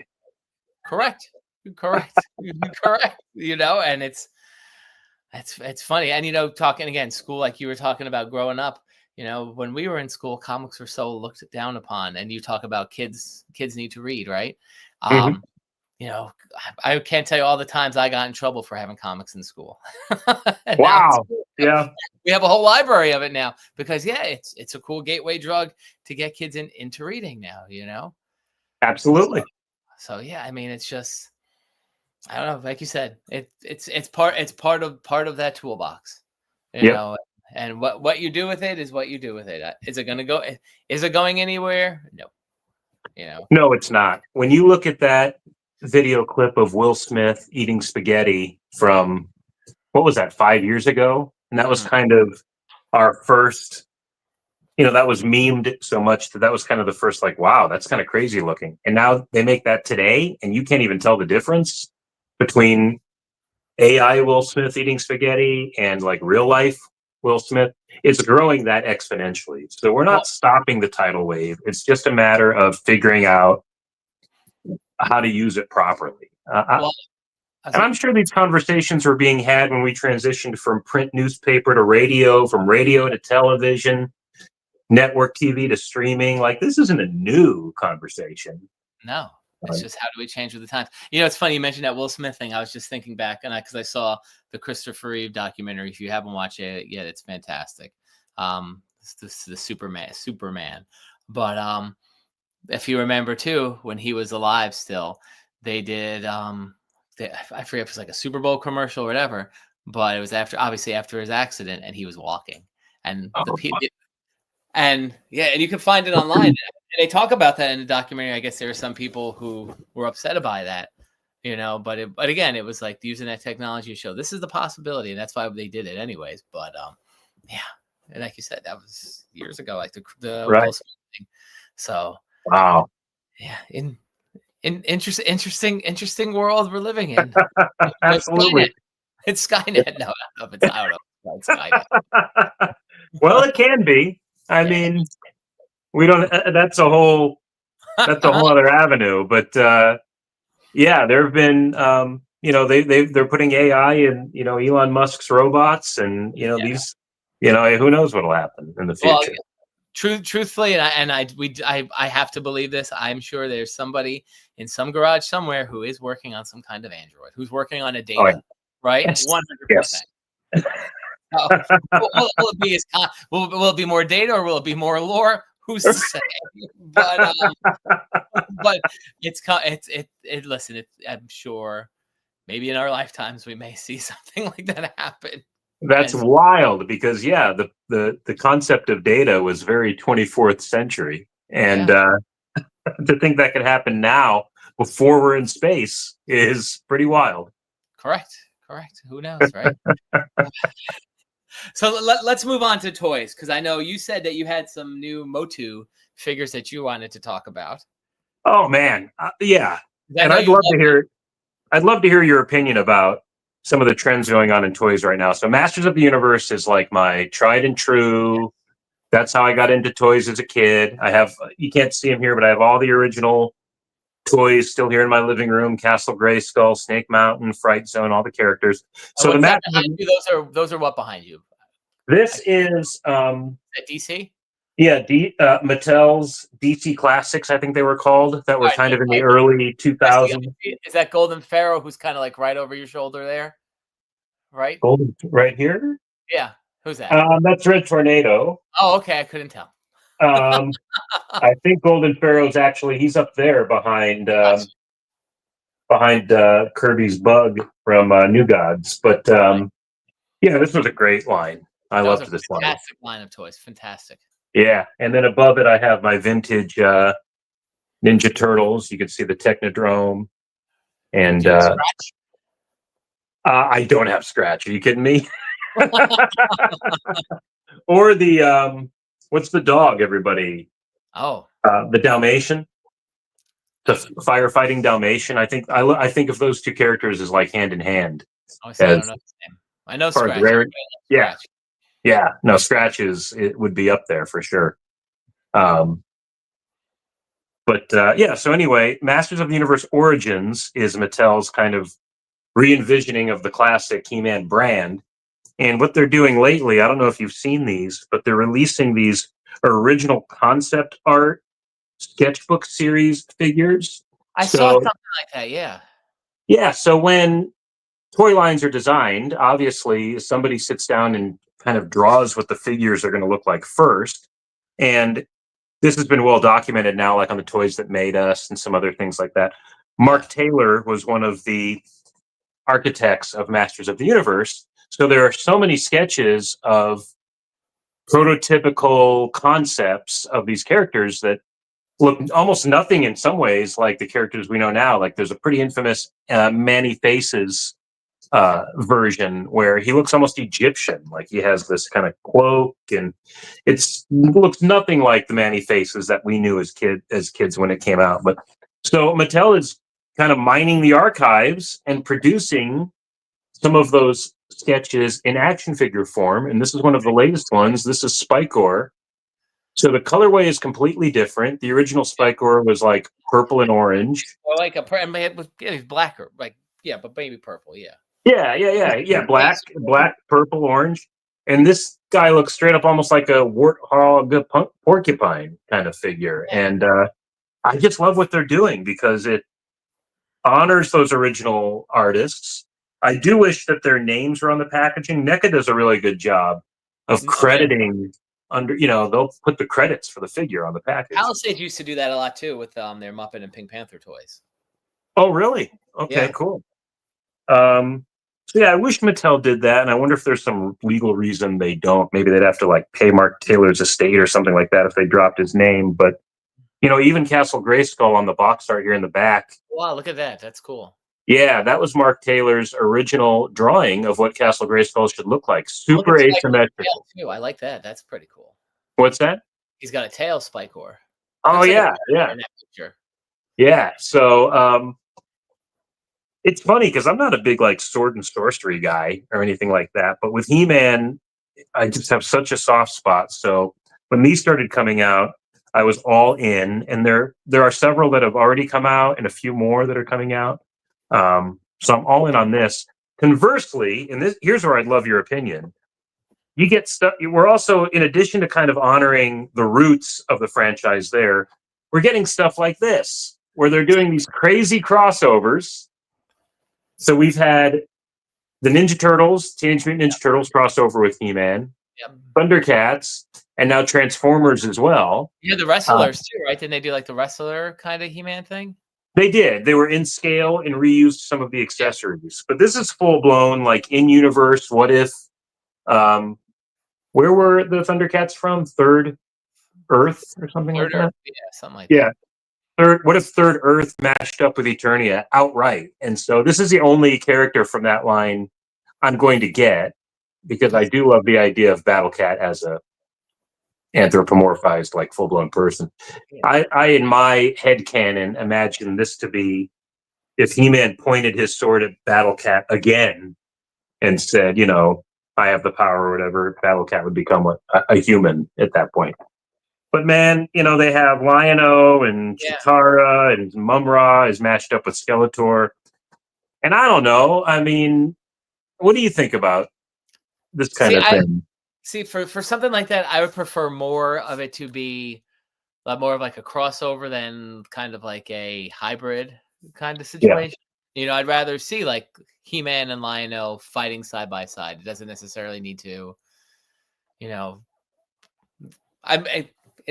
A: Correct. Correct. And it's funny. And talking again, school, like you were talking about growing up, when we were in school, comics were so looked down upon. And you talk about kids need to read, right?
B: Mhm.
A: I can't tell you all the times I got in trouble for having comics in school. And
B: Wow. Yeah.
A: we have a whole library of it now because it's a cool gateway drug to get kids into reading now.
B: Absolutely.
A: So yeah, I mean, it's just, I don't know, like you said, it's part of that toolbox,
B: Yep.
A: and what you do with it is what you do with it. Is it going to go? Is it going anywhere? No.
B: No, it's not. When you look at that video clip of Will Smith eating spaghetti from, what was that, 5 years ago? And that was
A: Mhm.
B: kind of our first, that was memed so much that was kind of the first, like, wow, that's kind of crazy looking. And now they make that today, and you can't even tell the difference between AI Will Smith eating spaghetti and like real life Will Smith. It's growing that exponentially. So we're
A: Well,
B: not stopping the tidal wave. It's just a matter of figuring out how to use it properly.
A: well,
B: And I'm sure these conversations were being had when we transitioned from print newspaper to radio, from radio to television, network TV to streaming. Like, this isn't a new conversation.
A: no, it's just how do we change with the times? It's funny you mentioned that Will Smith thing. I was just thinking back, and because I saw the Christopher Reeve documentary. If you haven't watched it yet, it's fantastic. It's the Superman. But if you remember too, when he was alive still, they did I forget if it was like a Super Bowl commercial or whatever, but it was obviously after his accident, and he was walking, and
B: Oh,
A: and you can find it online. And they talk about that in the documentary. I guess there are some people who were upset by that, but again, it was like using that technology to show this is the possibility, and that's why they did it anyways. But yeah, and like you said, that was years ago, like the
B: right.
A: Will Smith thing. So
B: Wow.
A: yeah, in interesting world we're living in.
B: Absolutely.
A: It's Skynet. No, I don't know if it's Skynet.
B: Well, it can be. I mean, we don't. That's a whole other avenue. But yeah, there have been. They're putting AI in Elon Musk's robots, and these. Who knows what'll happen in the
A: Well,
B: future.
A: truthfully, and I have to believe this. I'm sure there's somebody in some garage somewhere who is working on some kind of Android, who's working on a data,
B: Oh, yeah.
A: right?
B: Yes.
A: 100%. Will it be will it be more data, or will it be more lore? Who's to say? But listen, I'm sure maybe in our lifetimes we may see something like that happen.
B: That's wild because the concept of data was very 24th century, and to think that could happen now before we're in space is pretty wild.
A: Correct. Who knows, right? So let's move on to toys, because I know you said that you had some new Motu figures that you wanted to talk about.
B: Oh man, yeah.
A: I
B: And
A: know
B: I'd
A: you
B: love
A: love
B: to hear. I'd love to hear your opinion about some of the trends going on in toys right now. So, Masters of the Universe is like my tried and true. That's how I got into toys as a kid. I have, you can't see them here, but I have all the original toys still here in my living room: Castle Grayskull, Snake Mountain, Fright Zone, all the characters.
A: And
B: So the
A: what's that
B: Masters of,
A: behind you? Those are what behind you?
B: this is
A: At DC?
B: yeah, Mattel's DC Classics, I think they were called, that were
A: All right,
B: kind of in the
A: right.
B: early
A: I see.
B: 2000s.
A: Is that Golden Pharaoh, who's kind of like right over your shoulder there? Right?
B: Golden right here.
A: Yeah. Who's that?
B: That's Red Tornado.
A: Oh, okay. I couldn't tell.
B: Um, I think Golden Pharaoh's actually, he's up there behind
A: Gotcha.
B: Kirby's Bug from New Gods. But yeah, this was a great line. I
A: That was a
B: loved this line.
A: fantastic line of toys. Fantastic.
B: Yeah, and then above it, I have my vintage Ninja Turtles. You can see the Technodrome, and
A: Do you have Scratch?
B: I don't have Scratch. Are you kidding me? Or the what's the dog? Everybody,
A: Oh,
B: the Dalmatian, the firefighting Dalmatian. I think of those two characters as like hand in hand.
A: I don't
B: As
A: know his name. I know
B: far as
A: Scratch.
B: rare, yeah,
A: Scratch.
B: yeah. No, Scratch it would be up there for sure. Um, but yeah. So anyway, Masters of the Universe Origins is Mattel's kind of re-envisioning of the classic He-Man brand. And what they're doing lately, I don't know if you've seen these, but they're releasing these original concept art sketchbook series figures.
A: I saw something like that. Yeah.
B: Yeah, so when toy lines are designed, obviously somebody sits down and kind of draws what the figures are going to look like first. And this has been well documented now, like on the Toys That Made Us and some other things like that. Mark Taylor was one of the architects of Masters of the Universe. So there are so many sketches of prototypical concepts of these characters that look almost nothing in some ways like the characters we know now. Like there's a pretty infamous Manny Faces version where he looks almost Egyptian. Like he has this kind of cloak, and it looks nothing like the Manny Faces that we knew as kids when it came out. But so Mattel is kind of mining the archives and producing some of those sketches in action figure form, and this is one of the latest ones. This is Spikor. So the colorway is completely different. The original Spikor was like purple and orange.
A: Or like it was blacker, like but baby purple, yeah.
B: Yeah. Black, purple, orange, and this guy looks straight up almost like a warthog, porcupine kind of figure.
A: Yeah.
B: And I just love what they're doing because it honors those original artists. I do wish that their names were on the packaging. NECA does a really good job of crediting they'll put the credits for the figure on the package.
A: Palisade used to do that a lot too with their Muppet and Pink Panther toys.
B: Oh, really? Okay, cool. So yeah, I wish Mattel did that, and I wonder if there's some legal reason they don't. Maybe they'd have to like pay Mark Taylor's estate or something like that if they dropped his name. But even Castle Grayskull on the box art here in the back.
A: Wow, look at that. That's cool.
B: Yeah, that was Mark Taylor's original drawing of what Castle Grayskull should look like. Super asymmetrical.
A: Too. I like that. That's pretty cool.
B: What's that?
A: He's got a tail, Spikor.
B: Oh, yeah. Yeah. So it's funny because I'm not a big like sword and sorcery guy or anything like that. But with He-Man, I just have such a soft spot. So when these started coming out, I was all in. And there are several that have already come out and a few more that are coming out. So I'm all in on this. Conversely, here's where I'd love your opinion. You get stuff. We're also, in addition to kind of honoring the roots of the franchise there, we're getting stuff like this, where they're doing these crazy crossovers. So we've had the Ninja Turtles, Teenage Mutant Ninja Turtles crossover with He-Man, Thundercats, and now Transformers as well.
A: Yeah, the wrestlers too, right? Didn't they do like the wrestler kind of He-Man thing?
B: They did. They were in scale and reused some of the accessories. But this is full-blown, like, in-universe, what if... where were the Thundercats from? Third Earth or something like that?
A: Yeah, something like that.
B: What if Third Earth matched up with Eternia outright? And so this is the only character from that line I'm going to get. because I do love the idea of Battle Cat as a anthropomorphized, like full blown person.
A: Yeah.
B: I in my head canon imagine this to be if He-Man pointed his sword at Battle Cat again and said, I have the power or whatever, Battle Cat would become a human at that point. But man, they have Lion-O and
A: Yeah.
B: Chitara and Mum-Ra is matched up with Skeletor. And I don't know. I mean, what do you think about this kind of thing?
A: See, for something like that, I would prefer more of it to be more of like a crossover than kind of like a hybrid kind of situation. I'd rather see like He-Man and Lion-O fighting side by side. It doesn't necessarily need to, in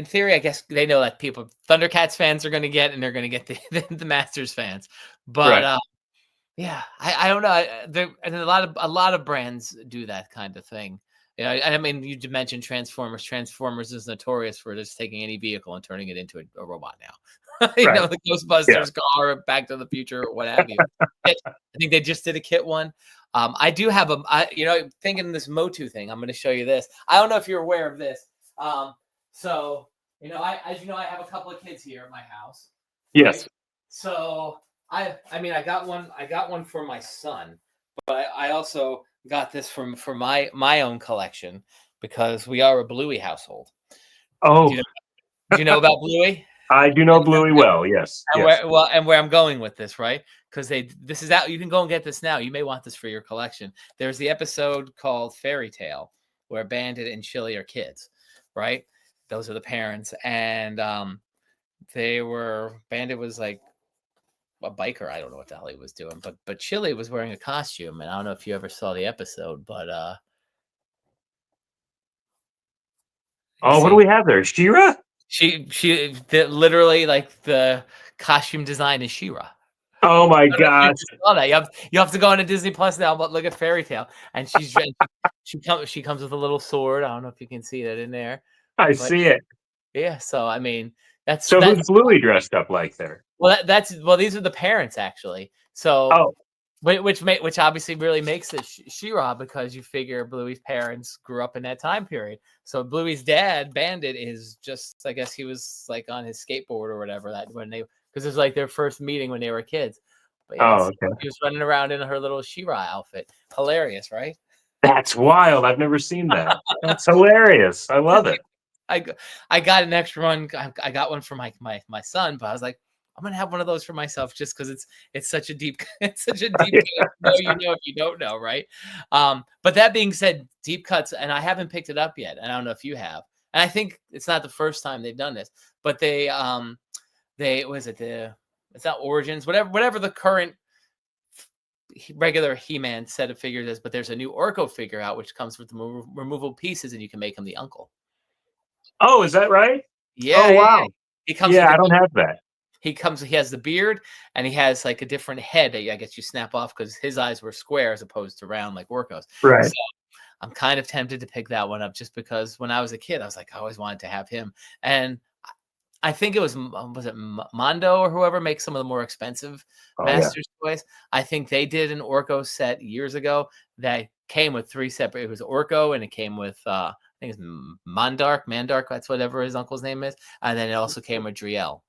A: theory, I guess they know that Thundercats fans are going to get, and they're going to get the Masters fans. But
B: Right.
A: yeah, I don't know. And a lot of brands do that kind of thing. I mean, you mentioned Transformers. Transformers is notorious for just taking any vehicle and turning it into a robot now.
B: Right.
A: The Ghostbusters car, Back to the Future, what have you. I think they just did a kit one. I do have thinking this Motu thing. I'm going to show you this. I don't know if you're aware of this. So, as you know, I have a couple of kids here at my house.
B: Yes.
A: Right? So I got one for my son, but I also got this for my own collection because we are a Bluey household.
B: Oh,
A: do you know about Bluey?
B: I do know Bluey well. Yes.
A: And
B: yes.
A: where I'm going with this, right? Because this is out. You can go and get this now. You may want this for your collection. There's the episode called Fairy Tale where Bandit and Chili are kids, right? Those are the parents, and Bandit was like a biker. I don't know what the hell he was doing, but Chili was wearing a costume, and I don't know if you ever saw the episode, but
B: what do we have there? She-Ra?
A: Literally like the costume design is She-Ra.
B: Oh my gosh!
A: You have to go on to Disney Plus now. But look at Fairy Tale, and she comes with a little sword. I don't know if you can see that in there.
B: I see it.
A: Yeah, so I mean that's
B: who's Bluey dressed up like there?
A: Well, these are the parents actually. So which obviously really makes it She-Ra because you figure Bluey's parents grew up in that time period. So Bluey's dad, Bandit, is just I guess he was like on his skateboard or whatever because it was like their first meeting when they were kids. But yeah,
B: okay.
A: He was running around in her little She-Ra outfit. Hilarious, right?
B: That's wild. I've never seen that. That's hilarious. I love it.
A: I got an extra one. I got one for my son, but I was like, I'm gonna have one of those for myself just because it's such a deep game. If you don't know, right? But that being said, deep cuts, and I haven't picked it up yet, and I don't know if you have. And I think it's not the first time they've done this, but it's not Origins, whatever the current regular He-Man set of figures is, but there's a new Orko figure out which comes with the removable pieces, and you can make him the uncle.
B: Oh, is that right?
A: Yeah.
B: Oh, wow.
A: Yeah. He comes.
B: Yeah, I don't have that.
A: He has the beard, and he has like a different head that I guess you snap off because his eyes were square as opposed to round like Orko's.
B: Right.
A: So I'm kind of tempted to pick that one up just because when I was a kid, I was like, I always wanted to have him. And I think it was it Mondo or whoever makes some of the more expensive Masters toys. I think they did an Orko set years ago that came with 3 separate. It was Orko, and it came with I think it's Mandark. That's whatever his uncle's name is, and then it also came with Driel,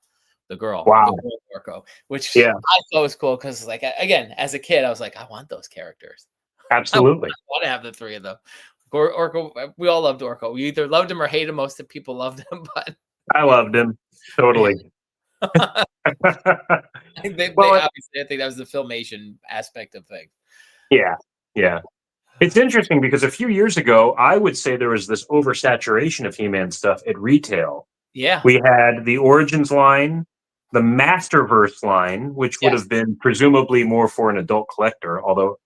A: the girl.
B: Wow.
A: The girl Orko, which I thought was cool because, like, again, as a kid, I was like, I want those characters.
B: Absolutely.
A: I want to have the 3 of them. Orko, we all loved Orko. We either loved him or hated him. Most of people loved him, but
B: I loved him totally.
A: I think I think that was the filmation aspect of things.
B: Yeah. It's interesting because a few years ago, I would say there was this oversaturation of He-Man stuff at retail.
A: Yeah.
B: We had the Origins line, the Masterverse line, which would have been presumably more for an adult collector, although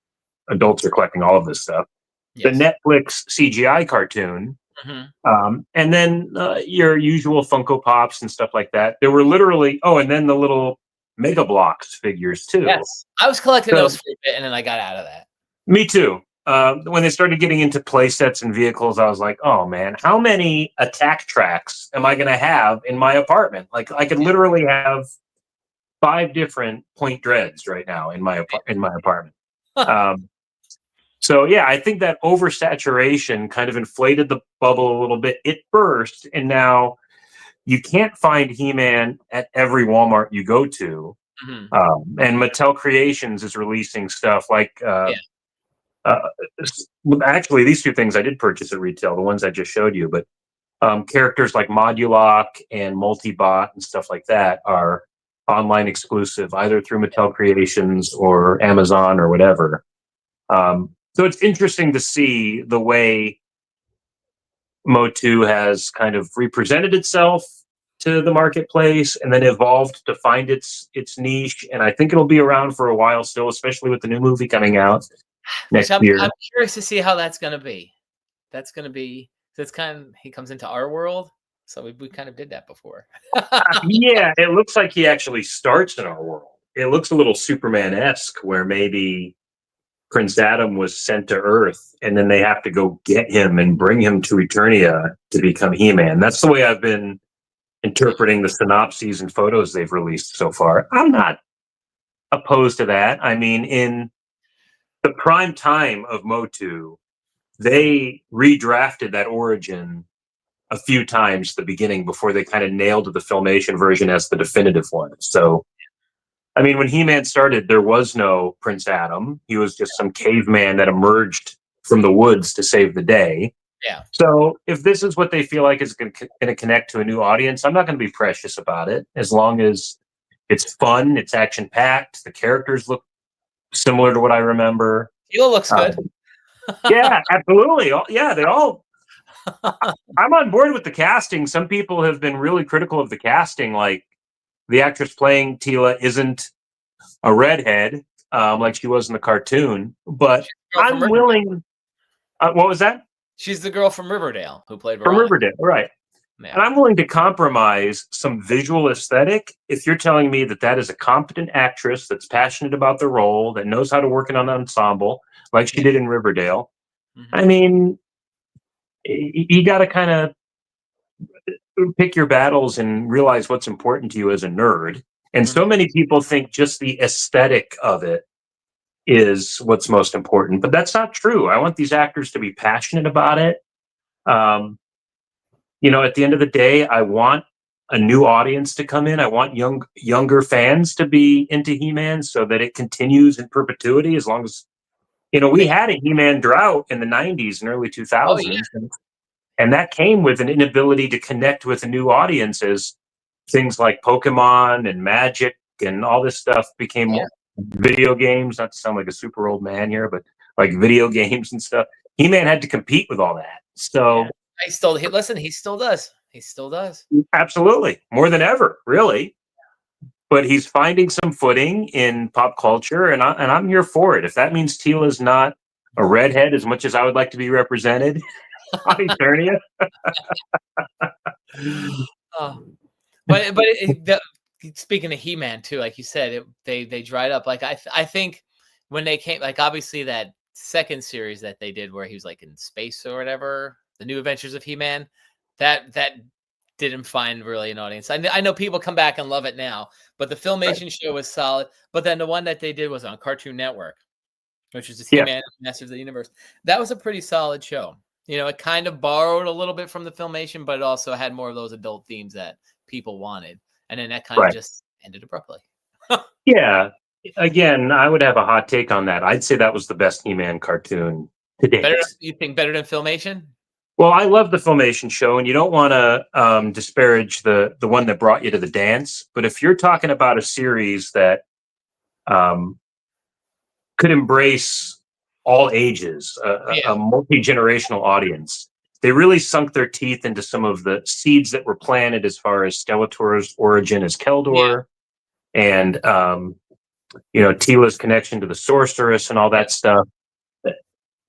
B: adults are collecting all of this stuff. Yes. The Netflix CGI cartoon, and then your usual Funko Pops and stuff like that. There were literally, and then the little Mega Bloks figures too.
A: Yes, I was collecting those for a bit, and then I got out of that.
B: Me too. When they started getting into play sets and vehicles, I was like, oh man, how many attack tracks am I going to have in my apartment? Like I could literally have 5 different Point Dreads right now in my apartment. So yeah, I think that oversaturation kind of inflated the bubble a little bit. It burst, and now you can't find He-Man at every Walmart you go to.
A: Mhm.
B: And Mattel Creations is releasing stuff like
A: Yeah.
B: uh, actually these two things I did purchase at retail, the ones I just showed you, but characters like Moduloc and Multibot and stuff like that are online exclusive, either through Mattel Creations or Amazon or whatever. So it's interesting to see the way Motu has kind of represented itself to the marketplace and then evolved to find its niche. And I think it'll be around for a while still, especially with the new movie coming out
A: Which
B: next year.
A: I'm curious to see how that's gonna be. That's gonna be so it's kind of he comes into our world. So we kind of did that before.
B: Yeah, it looks like he actually starts in our world. It looks a little Superman-esque, where maybe Prince Adam was sent to Earth, and then they have to go get him and bring him to Eternia to become He-Man. That's the way I've been interpreting the synopses and photos they've released so far. I'm not opposed to that. I mean, in the prime time of Motu, they redrafted that origin a few times at the beginning before they kind of nailed the Filmation version as the definitive one. So, I mean, when He-Man started, there was no Prince Adam. He was just some caveman that emerged from the woods to save the day.
A: Yeah.
B: So if this is what they feel like is going to connect to a new audience, I'm not going to be precious about it. As long as it's fun, it's action packed, the characters look similar to what I remember.
A: Teal looks good.
B: Yeah, absolutely. Yeah, they all. I'm on board with the casting. Some people have been really critical of the casting, like the actress playing Tila isn't a redhead like she was in the cartoon. But I'm willing. What was that?
A: She's the girl from Riverdale who played
B: From
A: Veronica.
B: Riverdale, right?
A: Yeah.
B: And I'm willing to compromise some visual aesthetic if you're telling me that that is a competent actress that's passionate about the role, that knows how to work in an ensemble like she did in Riverdale.
A: Mm-hmm.
B: I mean, you got to kind of pick your battles and realize what's important to you as a nerd. And so many people think just the aesthetic of it is what's most important, but that's not true. I want these actors to be passionate about it. You know, at the end of the day, I want a new audience to come in. I want younger fans to be into He-Man so that it continues in perpetuity as long as, you know, we had a He-Man drought in the 90s and early 2000s. And that came with an inability to connect with new audiences. Things like Pokemon and Magic and all this stuff became video games, not to sound like a super old man here, but like video games and stuff. He-Man had to compete with all that. So
A: he still does. He still does.
B: Absolutely. More than ever, really. But he's finding some footing in pop culture, and I'm here for it. If that means Tila's not a redhead as much as I would like to be represented on Eternia.
A: Speaking of He-Man too, like you said, they dried up. Like I think when they came, like obviously that second series that they did where he was like in space or whatever, the New Adventures of He-Man, that didn't find really an audience. I know people come back and love it now, but the Filmation show was solid. But then the one that they did was on Cartoon Network, which is He-Man Masters of the Universe. That was a pretty solid show. You know, it kind of borrowed a little bit from the Filmation, but it also had more of those adult themes that people wanted. And then that kind of just ended abruptly.
B: Yeah. Again, I would have a hot take on that. I'd say that was the best He-Man cartoon to date.
A: You think better than Filmation?
B: Well, I love the Filmation show, and you don't want to disparage the one that brought you to the dance. But if you're talking about a series that could embrace all ages, a multi-generational audience, they really sunk their teeth into some of the seeds that were planted as far as Skeletor's origin as Keldor and, you know, Tila's connection to the sorceress and all that stuff.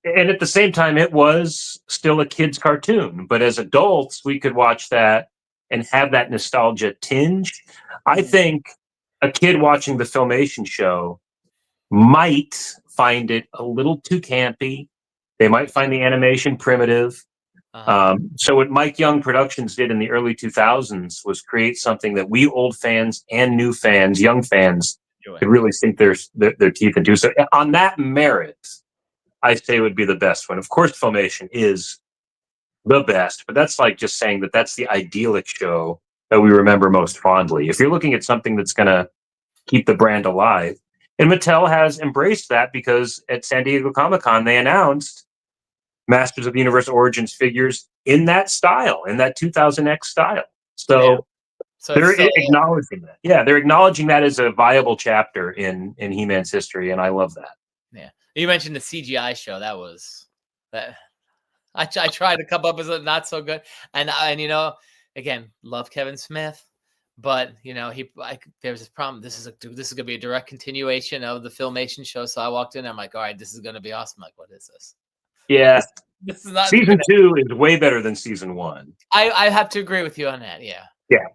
B: And at the same time, it was still a kid's cartoon. But as adults, we could watch that and have that nostalgia tinge. I think a kid watching the Filmation show might find it a little too campy. They might find the animation primitive. So what Mike Young Productions did in the early 2000s was create something that we old fans and new fans, young fans, could really sink their teeth into. So on that merit, I say would be the best one. Of course, Filmation is the best, but that's like just saying that that's the idyllic show that we remember most fondly. If you're looking at something that's going to keep the brand alive, and Mattel has embraced that because at San Diego Comic-Con, they announced Masters of the Universe Origins figures in that style, in that 2000X style. So
A: So
B: they're
A: it's still,
B: acknowledging that. Yeah, they're acknowledging that as a viable chapter in He-Man's history, and I love that.
A: yeah. You mentioned the CGI show. That was that. I tried to come up with it, not so good. And you know, again, love Kevin Smith, but you know, there's this problem. This is gonna be a direct continuation of the Filmation show. So I walked in, I'm like, all right, this is gonna be awesome. I'm like, what is this?
B: Yeah,
A: This is not
B: season 2 is way better than season 1.
A: I have to agree with you on that. Yeah.
B: Yeah.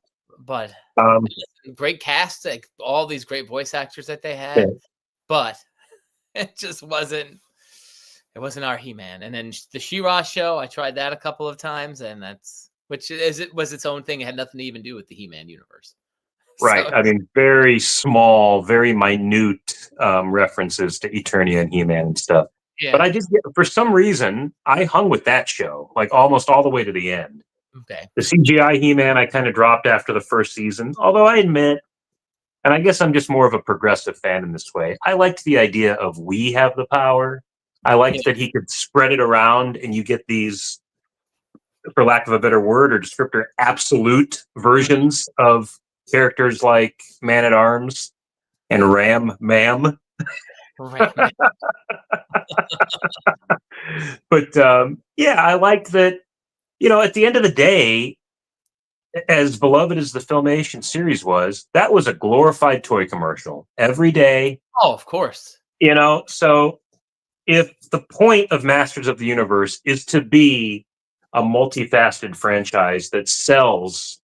A: But
B: Um,
A: great cast, like all these great voice actors that they had,
B: yeah.
A: but it just wasn't. It wasn't our He-Man. And then the She-Ra show, I tried that a couple of times, and it was its own thing. It had nothing to even do with the He-Man universe.
B: Right.
A: So,
B: I mean, very small, very minute references to Eternia and He-Man and stuff.
A: yeah.
B: But I just, for some reason, I hung with that show, like almost all the way to the end.
A: Okay.
B: The CGI He-Man, I kind of dropped after the first season, although I admit, and I guess I'm just more of a progressive fan in this way, I liked the idea of we have the power. I liked that he could spread it around and you get these, for lack of a better word or descriptor, absolute versions of characters like Man-at-Arms and Ram Mam.
A: Right.
B: But yeah, I liked that, you know, at the end of the day, as beloved as the Filmation series was, that was a glorified toy commercial every day.
A: Oh, of course.
B: You know, so if the point of Masters of the Universe is to be a multifaceted franchise that sells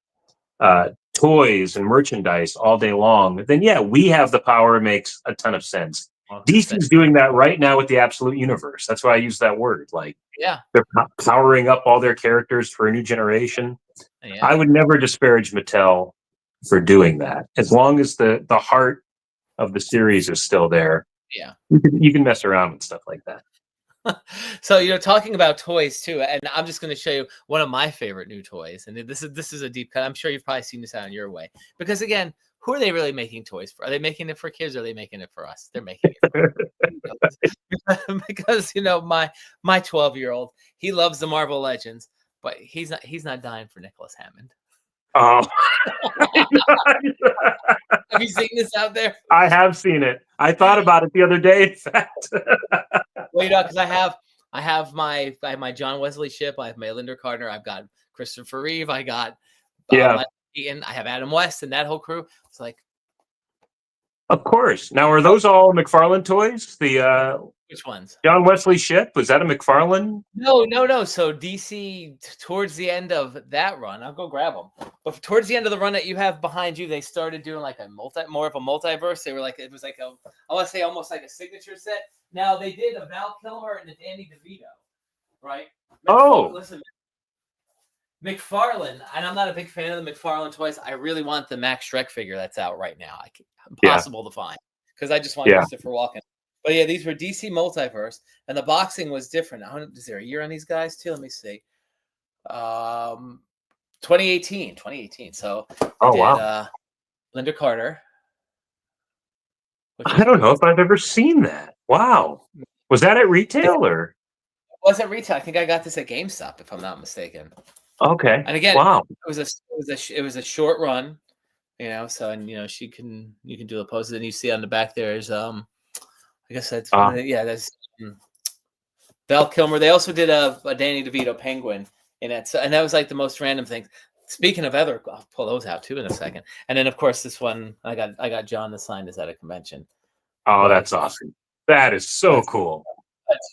B: toys and merchandise all day long, then yeah, we have the power. Makes a ton of sense. DC's doing that right now with the Absolute Universe. That's why I use that word. Like,
A: yeah,
B: they're powering up all their characters for a new generation.
A: Yeah.
B: I would never disparage Mattel for doing that, as long as the heart of the series is still there.
A: Yeah.
B: You can mess around with stuff like that.
A: So you're talking about toys too, and I'm just going to show you one of my favorite new toys. And this is a deep cut. I'm sure you've probably seen this out in your way, because again, who are they really making toys for? Are they making it for kids, or are they making it for us? They're making it for because you know my 12-year-old, he loves the Marvel Legends, but he's not dying for Nicholas Hammond.
B: Oh,
A: have you seen this out there?
B: I have seen it. I thought about it the other day. In fact,
A: well, you know, because I have my John Wesley ship. I have my Linda Carter. I've got Christopher Reeve. I got Eaton. I have Adam West and that whole crew. It's like,
B: of course. Now, are those all McFarlane toys? The
A: which ones?
B: John Wesley ship, was that a McFarlane?
A: No. So DC, towards the end of that run, I'll go grab them. But towards the end of the run that you have behind you, they started doing like more of a multiverse. They were like, it was like I want to say almost like a signature set. Now they did a Val Kilmer and a Danny DeVito, right? Listen, McFarlane, and I'm not a big fan of the McFarlane toys. I really want the Max Schreck figure that's out right now. Impossible to find, because I just want Christopher Walken. But yeah, these were DC Multiverse, and the boxing was different. Is there a year on these guys too? Let me see. 2018. So wow. Linda Carter.
B: I don't know if I've ever seen that. Wow. Was that at retail or?
A: It was at retail. I think I got this at GameStop, if I'm not mistaken.
B: Okay.
A: And again,
B: wow.
A: It was a short run, you know. So, and you know, you can do the poses, and you see on the back there's I guess that's that's Val Kilmer. They also did a Danny DeVito penguin in it, so, and that was like the most random things. Speaking of other, I'll pull those out too in a second. And then of course this one I got John to sign this at a convention.
B: Oh, that's awesome. That is so cool.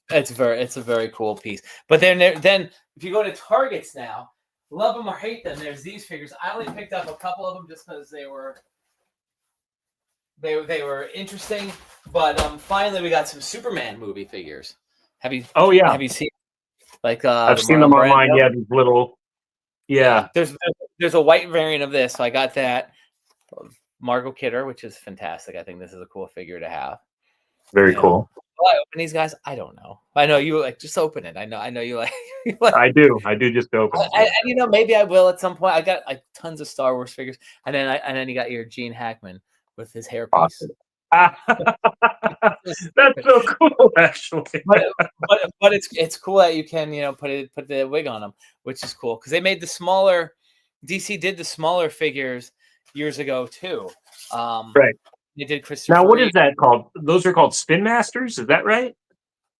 A: It's a very cool piece. But then if you go to Targets now, love them or hate them, there's these figures. I only picked up a couple of them just because they were interesting. But finally we got some Superman movie figures. Have you? Oh yeah. Have you seen? Like
B: I've seen them online. Yeah, these little. Yeah.
A: There's a white variant of this, so I got that. Margot Kidder, which is fantastic. I think this is a cool figure to have.
B: Very cool.
A: Will I open these guys? I don't know. I know you like just open it. I know you like. You like
B: I do just open it.
A: and maybe I will at some point. I got like tons of Star Wars figures, and then you got your Gene Hackman with his hairpiece.
B: Awesome. That's so cool, actually.
A: but it's cool that you can put the wig on them, which is cool because they made the smaller. DC did the smaller figures years ago too.
B: Right.
A: They did Christopher.
B: Now, what is that called? Those are called Spin Masters. Is that right?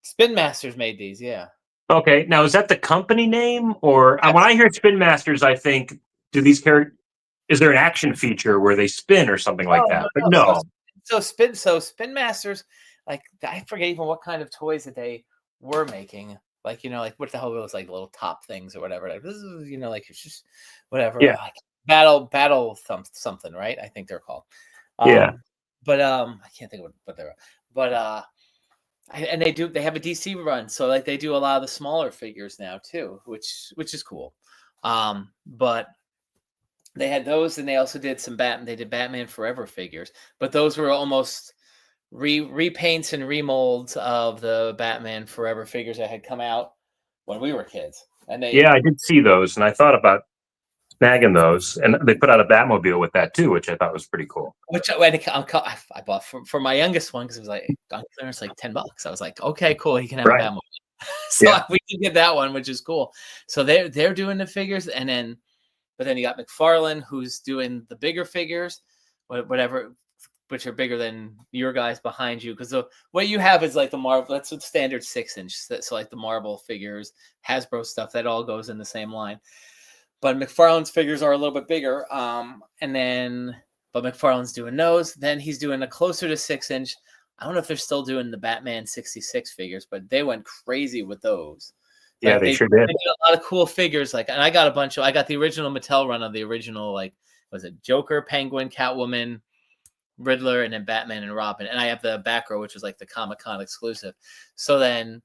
A: Spin Masters made these, yeah.
B: Okay. Now, is that the company name, or
A: Yes.
B: when I hear Spin Masters, I think, do these characters? Is there an action feature where they spin or something like that? But no.
A: So Spin Masters, like I forget even what kind of toys that they were making. Like like what the hell was like little top things or whatever. Like this is like it's just whatever.
B: Yeah.
A: Like battle something, right? I think they're called.
B: Yeah.
A: But I can't think of what they're. But and they have a DC run, so like they do a lot of the smaller figures now too, which is cool. But they had those, and they also did some Batman. They did Batman Forever figures, but those were almost repaints and remolds of the Batman Forever figures that had come out when we were kids. And
B: I did see those, and I thought about snagging those, and they put out a Batmobile with that too, which I thought was pretty cool.
A: Which I bought for my youngest one because it was like on clearance, like $10. I was like, okay, cool, he can have a Batmobile. So we can get that one, which is cool. So they're doing the figures, but then you got McFarlane, who's doing the bigger figures, whatever, which are bigger than your guys behind you. Because what you have is like the Marvel, that's a standard 6-inch. So like the Marvel figures, Hasbro stuff, that all goes in the same line. But McFarlane's figures are a little bit bigger. But McFarlane's doing those. Then he's doing a closer to 6-inch. I don't know if they're still doing the Batman 66 figures, but they went crazy with those.
B: Yeah, they sure did.
A: They did a lot of cool figures. Like, and I got I got the original Mattel run of the original, like, was it Joker, Penguin, Catwoman, Riddler, and then Batman and Robin. And I have the back row, which was like the Comic-Con exclusive. So then,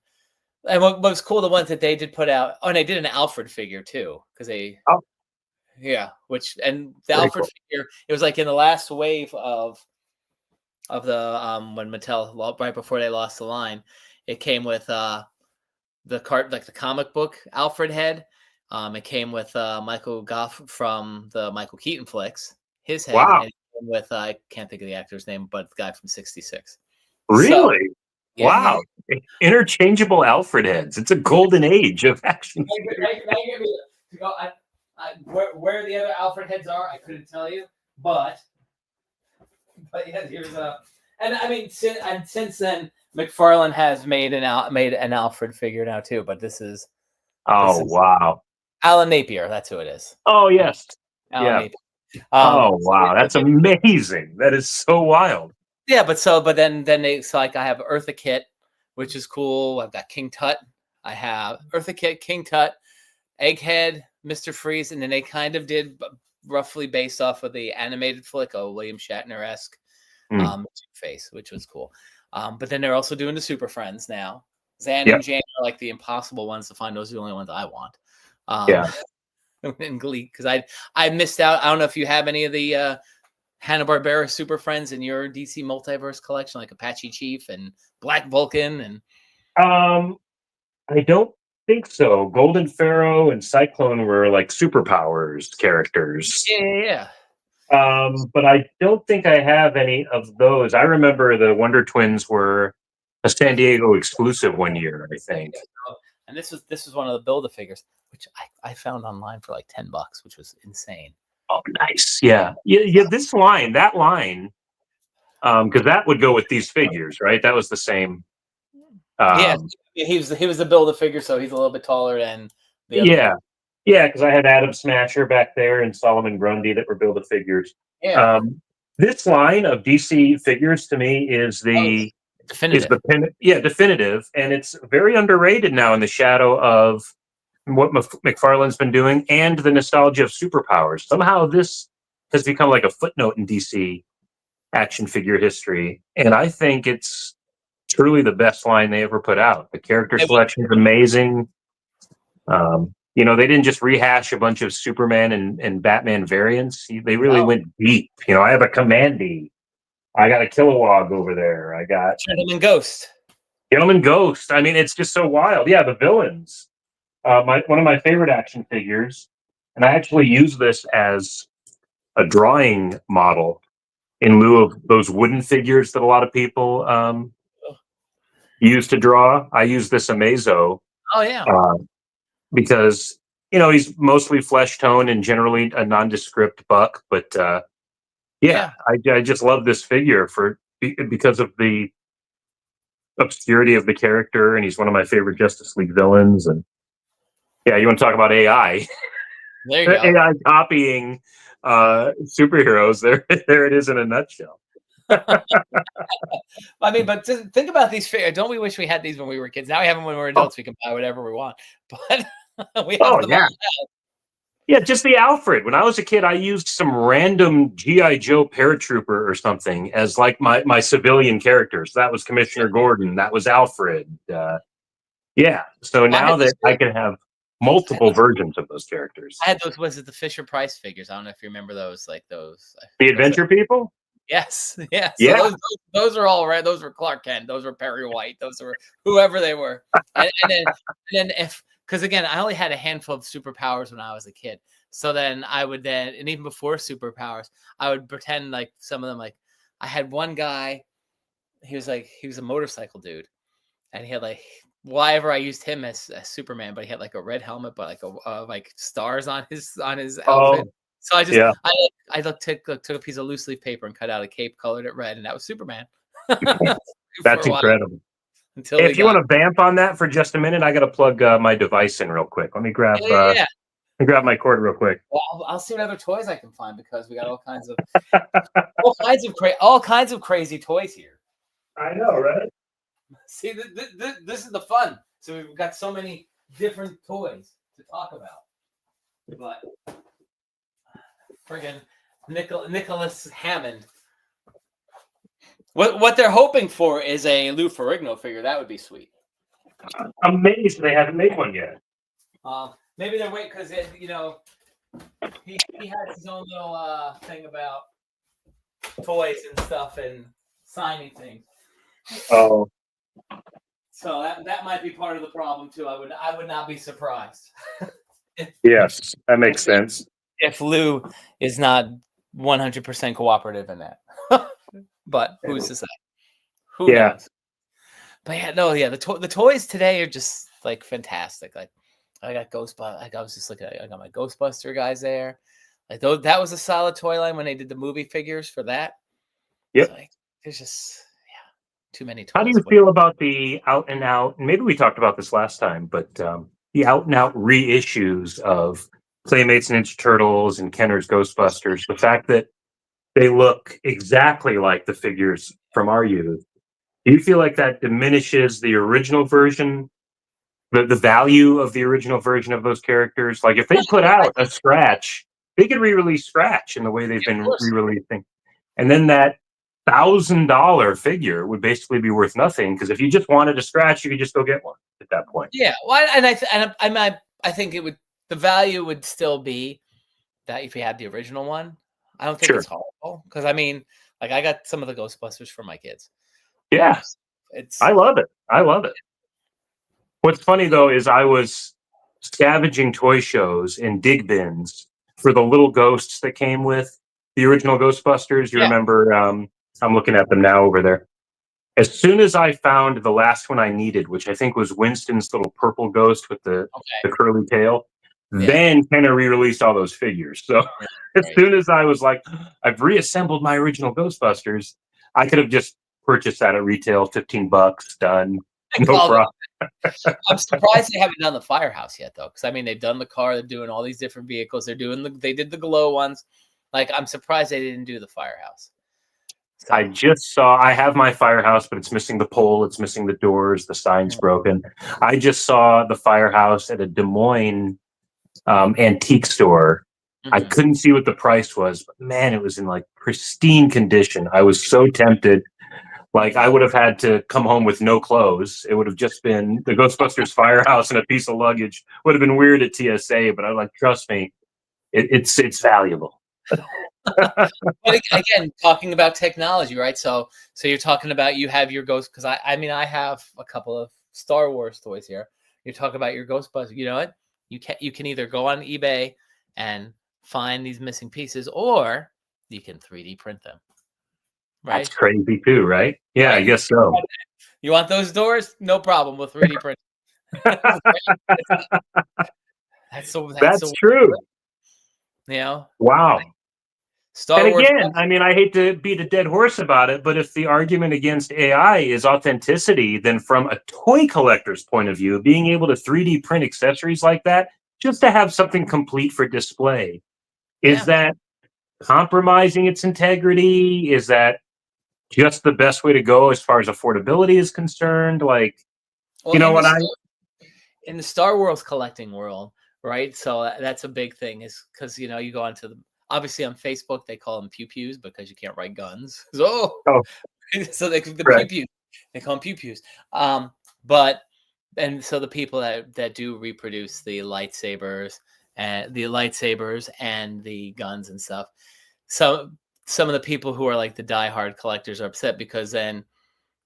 A: and what was cool, the ones that they did put out, and they did an Alfred figure too, because the Alfred figure, it was like in the last wave of the when Mattel, right before they lost the line, it came with the comic book Alfred head. It came with Michael Goff from the Michael Keaton flicks, his head.
B: Wow.
A: And it came with I can't think of the actor's name, but the guy from 66.
B: Really?
A: So,
B: wow. Yeah. Interchangeable Alfred heads. It's a golden age of action.
A: Where the other Alfred heads are, I couldn't tell you, but yeah, here's and I mean, since then, McFarlane has made an Alfred figure now too, but this is
B: wow,
A: Alan Napier. That's who it is.
B: Oh yes,
A: Alan Napier.
B: Wow, that's amazing. That is so wild.
A: Yeah, but then I have Eartha Kitt, which is cool. I've got King Tut. I have Eartha Kitt, King Tut, Egghead, Mr. Freeze, and then they kind of did roughly based off of the animated flick, William Shatner-esque Two-Face, which was cool. But then they're also doing the Super Friends now. Zan and Jan are like the impossible ones to find. Those are the only ones I want. In Glee, because I missed out. I don't know if you have any of the Hanna-Barbera Super Friends in your DC Multiverse collection, like Apache Chief and Black Vulcan, and
B: I don't think so. Golden Pharaoh and Cyclone were like superpowers characters.
A: Yeah.
B: But I don't think I have any of those. I remember the Wonder Twins were a San Diego exclusive one year, I think.
A: And this was one of the Build-A-Figures, which I found online for like $10, which was insane.
B: Oh, nice. Yeah. That line, because that would go with these figures, right? That was the same.
A: He was the Build-A-Figure, so he's a little bit taller than the other.
B: Yeah, because I had Adam Smasher back there and Solomon Grundy that were Build-A-Figures.
A: Yeah.
B: This line of DC figures to me is definitive. Definitive, and it's very underrated now in the shadow of what McFarlane's been doing and the nostalgia of superpowers. Somehow this has become like a footnote in DC action figure history, and I think it's truly the best line they ever put out. The character selection is amazing. They didn't just rehash a bunch of Superman and Batman variants. They really went deep. I have a Commandy. I got a Kilowog over there. I got
A: Gentleman Ghost.
B: Gentleman Ghost. I mean, it's just so wild. Yeah, the villains. One of my favorite action figures, and I actually use this as a drawing model in lieu of those wooden figures that a lot of people use to draw. I use this Amazo
A: Oh yeah.
B: uh, because he's mostly flesh tone and generally a nondescript buck. But yeah,
A: Yeah.
B: I just love this figure because of the obscurity of the character, and he's one of my favorite Justice League villains. And yeah, you want to talk about AI?
A: There you go.
B: AI copying superheroes. There it is in a nutshell.
A: I mean, but just think about these figures. Don't we wish we had these when we were kids? Now we have them when we're adults. We can buy whatever we want, but we have
B: Oh
A: them
B: yeah,
A: all.
B: yeah. Just the Alfred. When I was a kid, I used some random GI Joe paratrooper or something as like my civilian characters. That was Commissioner Gordon. That was Alfred. Yeah. So
A: I had
B: now
A: those
B: that
A: too.
B: I can have
A: I had
B: multiple
A: those,
B: versions of those characters.
A: I had those. Was it the Fisher Price figures? I don't know if you remember those. Like those.
B: The
A: Those.
B: Adventure People.
A: Yes. Yeah. So
B: Yeah.
A: those are all right. Those were Clark Kent. Those were Perry White. Those were whoever they were. And then if because again, I only had a handful of superpowers when I was a kid. So then I would and even before superpowers, I would pretend like some of them like I had one guy. He was a motorcycle dude, and he had like whatever I used him as Superman, but he had like a red helmet, but like like stars on his
B: Oh
A: outfit. So
B: yeah.
A: took a piece of loose leaf paper and cut out a cape, colored it red, and that was Superman. For
B: That's
A: a while
B: incredible.
A: until
B: Hey,
A: he
B: if you
A: got
B: want to vamp on that for just a minute, I got to plug my device in real quick. Let me grab
A: yeah, yeah, yeah.
B: my cord real quick.
A: Well, I'll see what other toys I can find because we got all kinds of crazy toys here.
B: I know, right?
A: See, this is the fun. So we've got so many different toys to talk about. But friggin' Nicholas Hammond. What they're hoping for is a Lou Ferrigno figure. That would be sweet.
B: I'm amazed they haven't made one yet.
A: Maybe they're waiting because he has his own little thing about toys and stuff and signing things.
B: Oh,
A: So that might be part of the problem too. I would not be surprised.
B: yes, that makes sense.
A: If Lou is not 100% cooperative in that. But who's to say? Who knows? But yeah, the toys today are just like fantastic. Like I got Ghostbusters. Like I was just looking at I got my Ghostbuster guys there. Like that was a solid toy line when they did the movie figures for that.
B: Yep.
A: So, like, there's just too many toys.
B: How do you feel about the out and out? Maybe we talked about this last time, but the out and out reissues of Playmates Ninja Turtles and Kenner's Ghostbusters. The fact that they look exactly like the figures from our youth. Do you feel like that diminishes the original version, the value of the original version of those characters? Like if they put out a Scratch, they could re-release Scratch in the way they've been re-releasing, and then that $1,000 figure would basically be worth nothing because if you just wanted a Scratch, you could just go get one at that point.
A: Yeah, well, I think the value would still be that if you had the original one. I don't think it's horrible because I mean, like I got some of the Ghostbusters for my kids.
B: Yeah, I love it. I love it. What's funny though is I was scavenging toy shows and dig bins for the little ghosts that came with the original Ghostbusters. You remember? I'm looking at them now over there. As soon as I found the last one I needed, which I think was Winston's little purple ghost with the curly tail, then Kenner re-released all those figures. So as soon as I was like, I've reassembled my original Ghostbusters, I could have just purchased that at retail, $15, done, no problem.
A: I'm surprised they haven't done the Firehouse yet, though, because I mean they've done the car, they're doing all these different vehicles, they did the glow ones. Like I'm surprised they didn't do the Firehouse.
B: So. I have my Firehouse, but it's missing the pole, it's missing the doors, the sign's broken. I just saw the Firehouse at a Des Moines antique store. I couldn't see what the price was, but man, it was in like pristine condition. I was so tempted. Like I would have had to come home with no clothes. It would have just been the Ghostbusters Firehouse and a piece of luggage. Would have been weird at TSA, but I like, trust me, it's valuable.
A: But again, talking about technology, right? So you're talking about you have your Ghost, because I mean I have a couple of Star Wars toys here. You talk about your Ghostbusters. You know what? You can either go on eBay and find these missing pieces, or you can 3D print them.
B: That's
A: Right?
B: crazy too, right? Yeah, I
A: Right?
B: guess so.
A: You want those doors? No problem. We'll 3D print. That's
B: That's
A: so
B: true.
A: you know.
B: Wow. And
A: Star Wars.
B: again, I mean, I hate to beat a dead horse about it, but if the argument against AI is authenticity, then from a toy collector's point of view, being able to 3D print accessories like that, just to have something complete for display, is
A: Yeah.
B: that compromising its integrity? Is that just the best way to go as far as affordability is concerned? Like,
A: Well,
B: you know what I
A: in the Star Wars collecting world, right? So that's a big thing, is because you go onto the, obviously on Facebook they call them pew pews because you can't write guns. So
B: oh,
A: so the pew
B: right,
A: pews, they call them pew pews. But and so the people that do reproduce the lightsabers and the guns and stuff. So some of the people who are like the diehard collectors are upset because then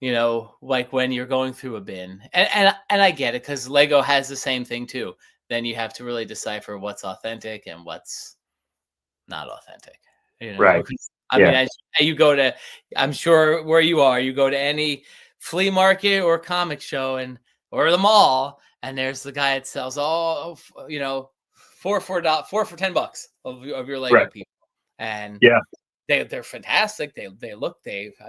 A: like when you're going through a bin, and I get it, because Lego has the same thing too. Then you have to really decipher what's authentic and what's not authentic.
B: right.
A: 'Cause, I mean,
B: Yeah.
A: as you go to, I'm sure where you are, you go to any flea market or comic show or the mall, and there's the guy that sells all, 4 for $10 of your Lego
B: Right.
A: people, and
B: Yeah.
A: they're fantastic. I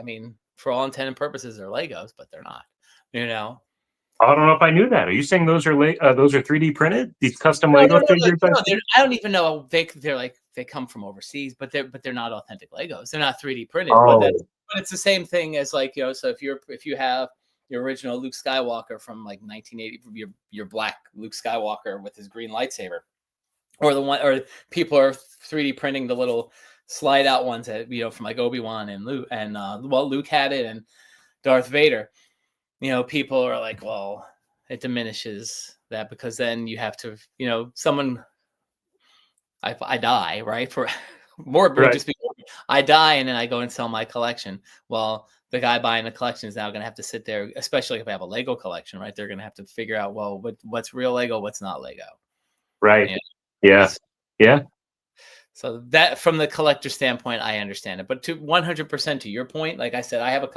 A: mean, for all intent and purposes, they're Legos, but they're not. You know.
B: I don't know if I knew that. Are you saying those are 3D printed? These custom
A: No, no,
B: Lego
A: no, no,
B: figures I
A: no.
B: see?
A: I don't even know. They're like they come from overseas, but they're not authentic Legos. They're not 3D printed. But
B: Oh,
A: it's the same thing as like So if you have your original Luke Skywalker from like 1980, your black Luke Skywalker with his green lightsaber, or people are 3D printing the little slide out ones that from like Obi-Wan and Luke, and Luke had it, and Darth Vader. People are like, well, it diminishes that, because then you have to, someone, I die, right? For more, it would
B: right.
A: just be, I die and then I go and sell my collection. Well, the guy buying the collection is now going to have to sit there, especially if I have a Lego collection, right? They're going to have to figure out, well, what's real Lego, what's not Lego.
B: Right.
A: Yeah.
B: Yeah. Yeah.
A: So that, from the collector standpoint, I understand it. But to 100% to your point, like I said, I have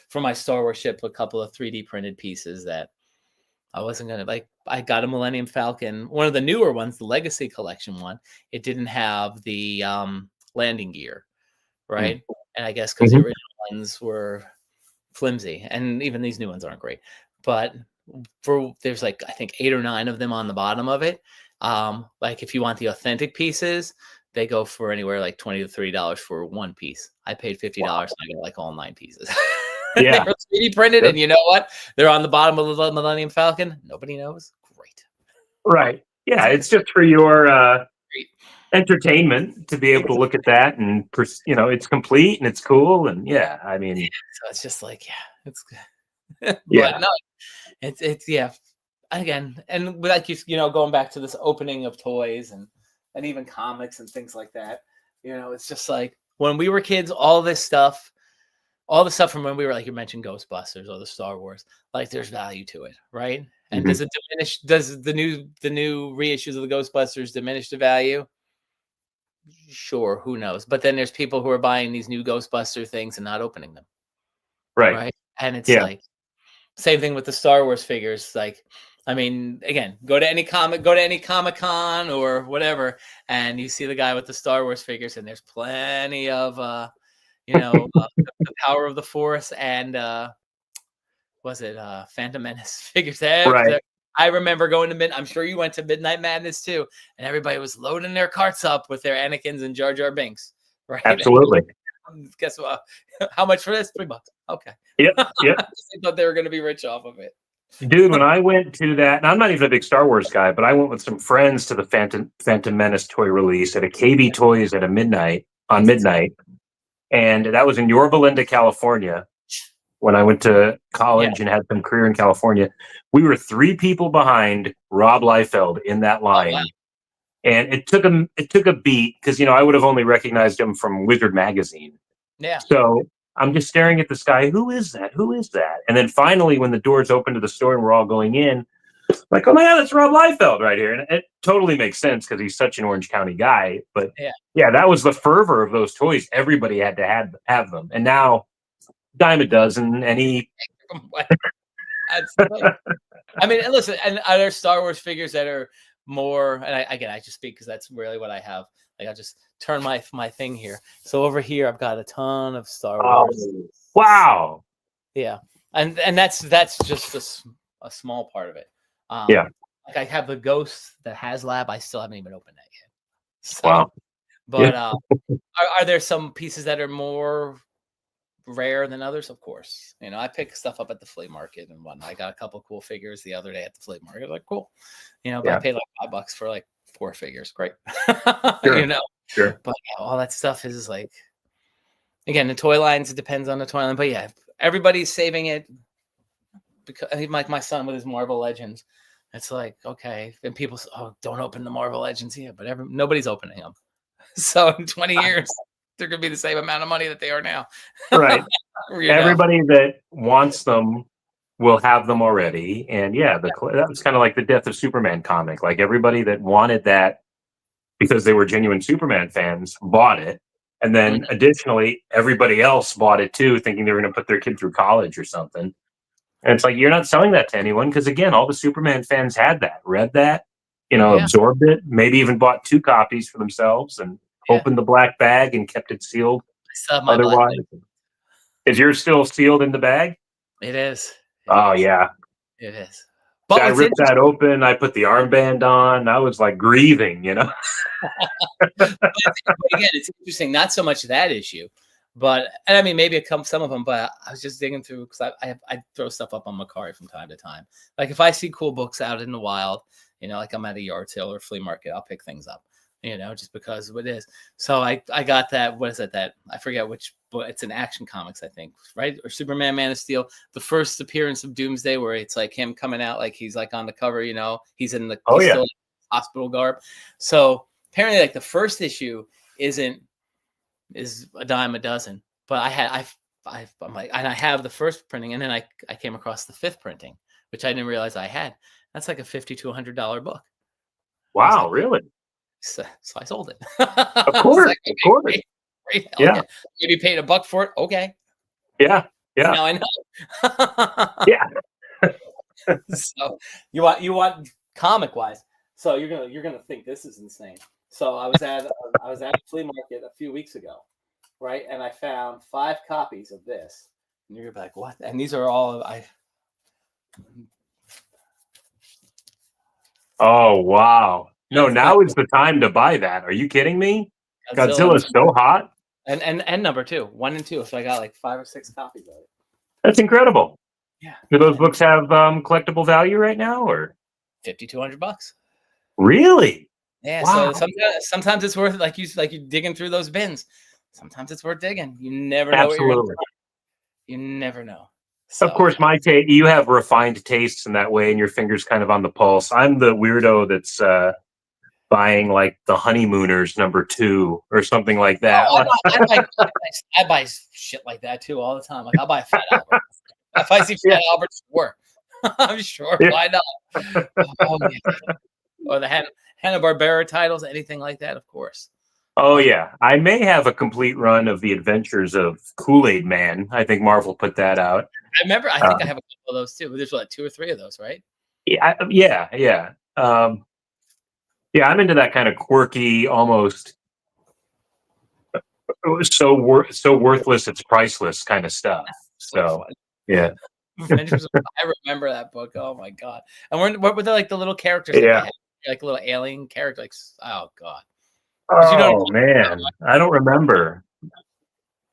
A: for my Star Wars ship, a couple of 3D printed pieces that I wasn't going to like. I got a Millennium Falcon, one of the newer ones, the Legacy Collection one. It didn't have the landing gear,
B: Mm.
A: right? And I guess because the
B: Mhm.
A: original ones were flimsy, and even these new ones aren't great. But there's like, I think 8 or 9 of them on the bottom of it. Like if you want the authentic pieces, they go for anywhere like $20 to $30 for one piece. I paid $50 and I got like all 9 pieces. They
B: Yeah.
A: were 3D printed,
B: Yep.
A: and you know what? They're on the bottom of the Millennium Falcon. Nobody knows. Great.
B: Right. Yeah. It's
A: It's
B: just for your
A: great.
B: entertainment to be able to look at that and it's complete and it's cool and yeah. I mean,
A: So it's just like, yeah, it's good. But
B: yeah.
A: no, it's yeah. Again, and like going back to this opening of toys and even comics and things like that. It's just like when we were kids, all the stuff from when we were, like you mentioned, Ghostbusters or the Star Wars, like there's value to it, right? And
B: Mhm.
A: does it diminish? Does the new reissues of the Ghostbusters diminish the value? Sure, who knows? But then there's people who are buying these new Ghostbuster things and not opening them,
B: Right.
A: right? And it's
B: Yeah.
A: like same thing with the Star Wars figures. Like, I mean, again, go to any Comic-Con or whatever, and you see the guy with the Star Wars figures, and there's plenty of the Power of the Force and was it Phantom Menace figures there.
B: Right.
A: I remember going to I'm sure you went to Midnight Madness too, and everybody was loading their carts up with their Anakins and Jar Jar Binks, right?
B: Absolutely.
A: Guess what? How much for this? $3. Okay.
B: Yep. Yep.
A: I thought they were going to be rich off of it.
B: Dude, when I went to that, and I'm not even a big Star Wars guy, but I went with some friends to the Phantom Menace toy release at a KB Toys at midnight, and that was in Yorba Linda, California. When I went to college and had some career in California, we were 3 people behind Rob Liefeld in that
A: Oh, wow.
B: line. And it took a beat because, you know, I would have only recognized him from Wizard magazine.
A: Yeah.
B: So I'm just staring at this guy. Who is that? Who is that? And then finally, when the doors open to the store and we're all going in, like, oh my God, that's Rob Liefeld right here. And it totally makes sense because he's such an Orange County guy. But yeah, that was the fervor of those toys. Everybody had to have them. And now, dime a dozen, and he.
A: I mean, listen, and are there Star Wars figures that are more? And I just speak because that's really what I have. Like, I'll just turn my thing here. So over here, I've got a ton of Star Wars.
B: Wow.
A: Yeah, and that's just a small part of it.
B: Yeah.
A: Like I have the Ghost, the HasLab. I still haven't even opened that yet. So,
B: wow.
A: But are there some pieces that are more rare than others? Of course. You know, I pick stuff up at the flea market and whatnot. I got a couple cool figures the other day at the flea market. Like, cool. You know, but I paid like $5 for like 4 figures. Great.
B: Sure.
A: You know. Sure. But all that stuff is like, again, the toy lines, it depends on the toy line. But yeah, everybody's saving it. Because like my son with his Marvel Legends, it's like, okay, and people say, oh, don't open the Marvel Legends here, but nobody's opening them. So in 20 years, they're gonna be the same amount of money that they are now.
B: Right. Everybody that wants them will have them already. And yeah, that was kind of like the Death of Superman comic. Like everybody that wanted that because they were genuine Superman fans bought it. And then additionally, everybody else bought it too, thinking they were going to put their kid through college or something. And it's like, you're not selling that to anyone because, again, all the Superman fans had that, read that, you know, absorbed it, maybe even bought 2 copies for themselves and opened the black bag and kept it sealed. Otherwise, is yours still sealed in the bag?
A: It is.
B: Oh, yeah.
A: It is.
B: But I ripped that open. I put the armband on. I was like grieving, you know.
A: But again, it's interesting. Not so much that issue. But, and I mean, maybe it comes some of them, but I was just digging through because I throw stuff up on Macari from time to time. Like if I see cool books out in the wild, you know, like I'm at a yard sale or flea market, I'll pick things up, you know, just because of what it is. So I got that. What is it? That I forget which book. It's an Action Comics, I think, right? Or Superman, Man of Steel. The first appearance of Doomsday, where it's like him coming out, like he's like on the cover, you know, he's in the still in hospital garb. So apparently, like the first issue is a dime a dozen, but I'm like, and I have the first printing, and then I came across the 5th printing, which I didn't realize I had. That's like a $50 to $100 book.
B: Wow,
A: like,
B: really?
A: So I sold it.
B: Of course,
A: like,
B: of course.
A: Great. Yeah. Maybe paid $1 for it. Okay.
B: Yeah. Yeah.
A: Now I know.
B: Yeah.
A: So you want comic wise. So you're gonna think this is insane. So I was at a flea market a few weeks ago, right? And I found 5 copies of this. And you're like, what? And these are all
B: Oh wow! No, now is the time to buy that. Are you kidding me? Godzilla's so hot.
A: And number 2, 1 and 2. So I got like 5 or 6 copies of it.
B: That's incredible.
A: Yeah.
B: Do those books have collectible value right now, or
A: $50 to $100?
B: Really?
A: Yeah. Wow. So sometimes it's worth like you digging through those bins. Sometimes it's worth digging. You never know what you're gonna find. You never know. So,
B: of course, my taste. You have refined tastes in that way, and your fingers kind of on the pulse. I'm the weirdo that's buying like the Honeymooners #2 or something like that.
A: Oh, I buy shit like that too all the time. Like I'll buy a Fat Albert. If I see Fat Albert, sure. I'm sure. Why not? Oh, yeah. Or the Hanna-Barbera titles, anything like that, of course.
B: Oh yeah, I may have a complete run of the Adventures of Kool-Aid Man. I think Marvel put that out.
A: I remember. I think I have a couple of those too. But there's like 2 or 3 of those, right?
B: Yeah, yeah. Yeah, I'm into that kind of quirky, almost so worthless it's priceless kind of stuff. So yeah.
A: I remember that book. Oh my god! And what were like the little characters?
B: Yeah,
A: like little alien character. Like, oh god.
B: Oh man, I don't remember.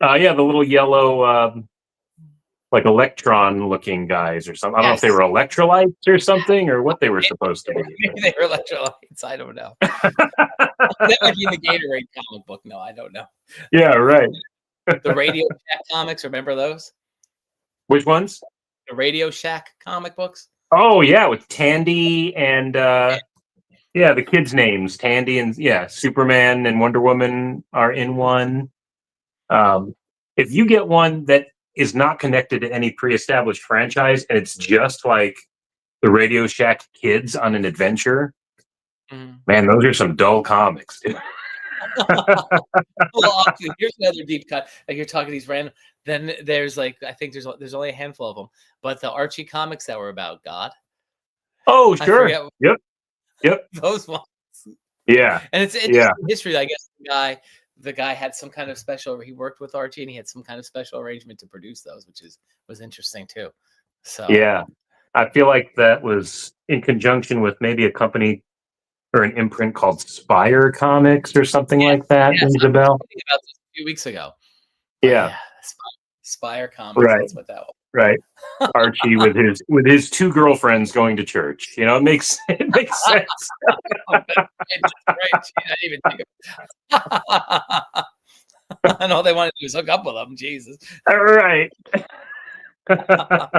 B: Yeah, the little yellow, like electron-looking guys or something. I don't know if they were electrolytes or something, or what they were supposed to be.
A: Maybe they were electrolytes. I don't know. That might be in the Gatorade comic book. No, I don't know.
B: Yeah, right.
A: The Radio Shack comics. Remember those?
B: Which ones?
A: The Radio Shack comic books.
B: Oh yeah, with Tandy and Yeah, the kids' names, Tandy and Superman and Wonder Woman are in one. If you get one that is not connected to any pre-established franchise and it's just like the Radio Shack kids on an adventure,
A: Mhm.
B: man, those are some dull comics, dude.
A: Well, actually, here's another deep cut. Like you're talking these random. Then there's like I think there's only a handful of them, but the Archie comics that were about God,
B: Oh,
A: I
B: sure.
A: forget
B: Yep. Yep.
A: those ones.
B: Yeah.
A: And it's
B: Yeah.
A: interesting history. I guess the guy had some kind of special. He worked with Archie, and he had some kind of special arrangement to produce those, which was interesting too. So
B: Yeah. I feel like that was in conjunction with maybe a company or an imprint called Spire Comics or something like
A: yes,
B: that.
A: yes,
B: Rings
A: I
B: a
A: was
B: bell.
A: thinking about this a few weeks ago. But
B: Yeah.
A: yeah, Spire Comics.
B: Right.
A: That's what that was.
B: Right. Archie with his two girlfriends going to church. You know, it makes sense.
A: It's great. She didn't even think of and all they wanted to do was hook up with them. Jesus.
B: All right.
A: I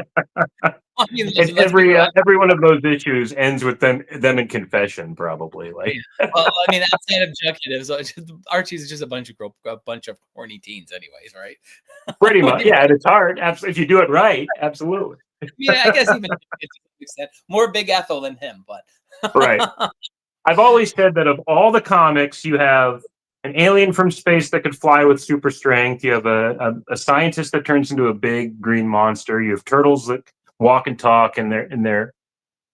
A: mean,
B: And
A: listen, let's be real.
B: every one of those issues ends with them in confession, probably. Like
A: Well, I mean, outside of Jughead, Archie's just a bunch of horny teens, anyways, right?
B: pretty
A: What
B: much,
A: do you
B: yeah. At its heart, if you do it right, absolutely.
A: Yeah, I guess even to some extent, more Big Ethel than him,
B: Right.
A: but
B: I've always said that of all the comics, you have an alien from space that could fly with super strength. You have a scientist that turns into a big green monster. You have turtles that walk and talk, and they're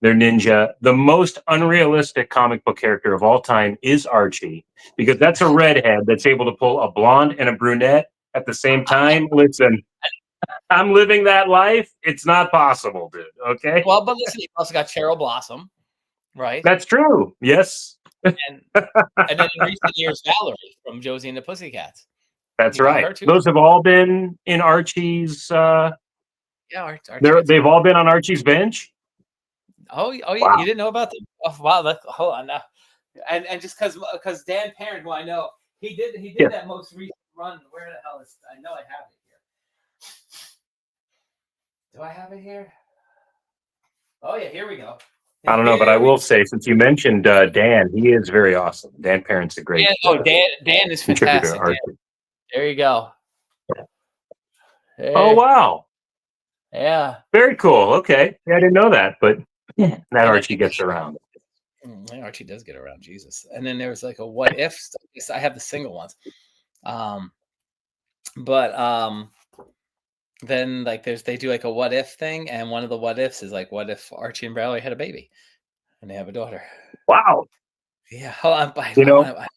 B: ninja. The most unrealistic comic book character of all time is Archie, because that's a redhead that's able to pull a blonde and a brunette at the same time. Listen, I'm living that life. It's not possible, dude. Okay,
A: well, but listen, you also got Cheryl Blossom, right?
B: that's true. Yes,
A: And then in recent years, Valerie from Josie and the Pussycats.
B: that's
A: You got
B: right.
A: her too.
B: Those have all been in Archie's.
A: Yeah, Archie gets
B: They've
A: around.
B: all been on Archie's bench.
A: Oh, yeah,
B: Wow.
A: you didn't know about them? Oh, wow, hold on now. And just because Dan Parent, who I know, he did
B: Yeah.
A: that most recent run. Where the hell is? I know I have it here. Do I have it here? Oh yeah, here we go.
B: I don't know, but I
A: Here we
B: will say, since you mentioned Dan, he is very awesome. Dan Parent's a great
A: Dan is
B: contributor to
A: fantastic. Dan,
B: Archie.
A: there you go.
B: Oh,
A: Hey,
B: wow.
A: yeah.
B: Very cool. Okay. Yeah, I didn't know that, but that
A: And then
B: Archie gets around.
A: Archie does get around, Jesus. And then there was like a what if. I have the single ones. But then like they do like a what if thing, and one of the what ifs is like what if Archie and Valerie had a baby and they have a daughter.
B: Wow.
A: Yeah, hold on,
B: You know,
A: let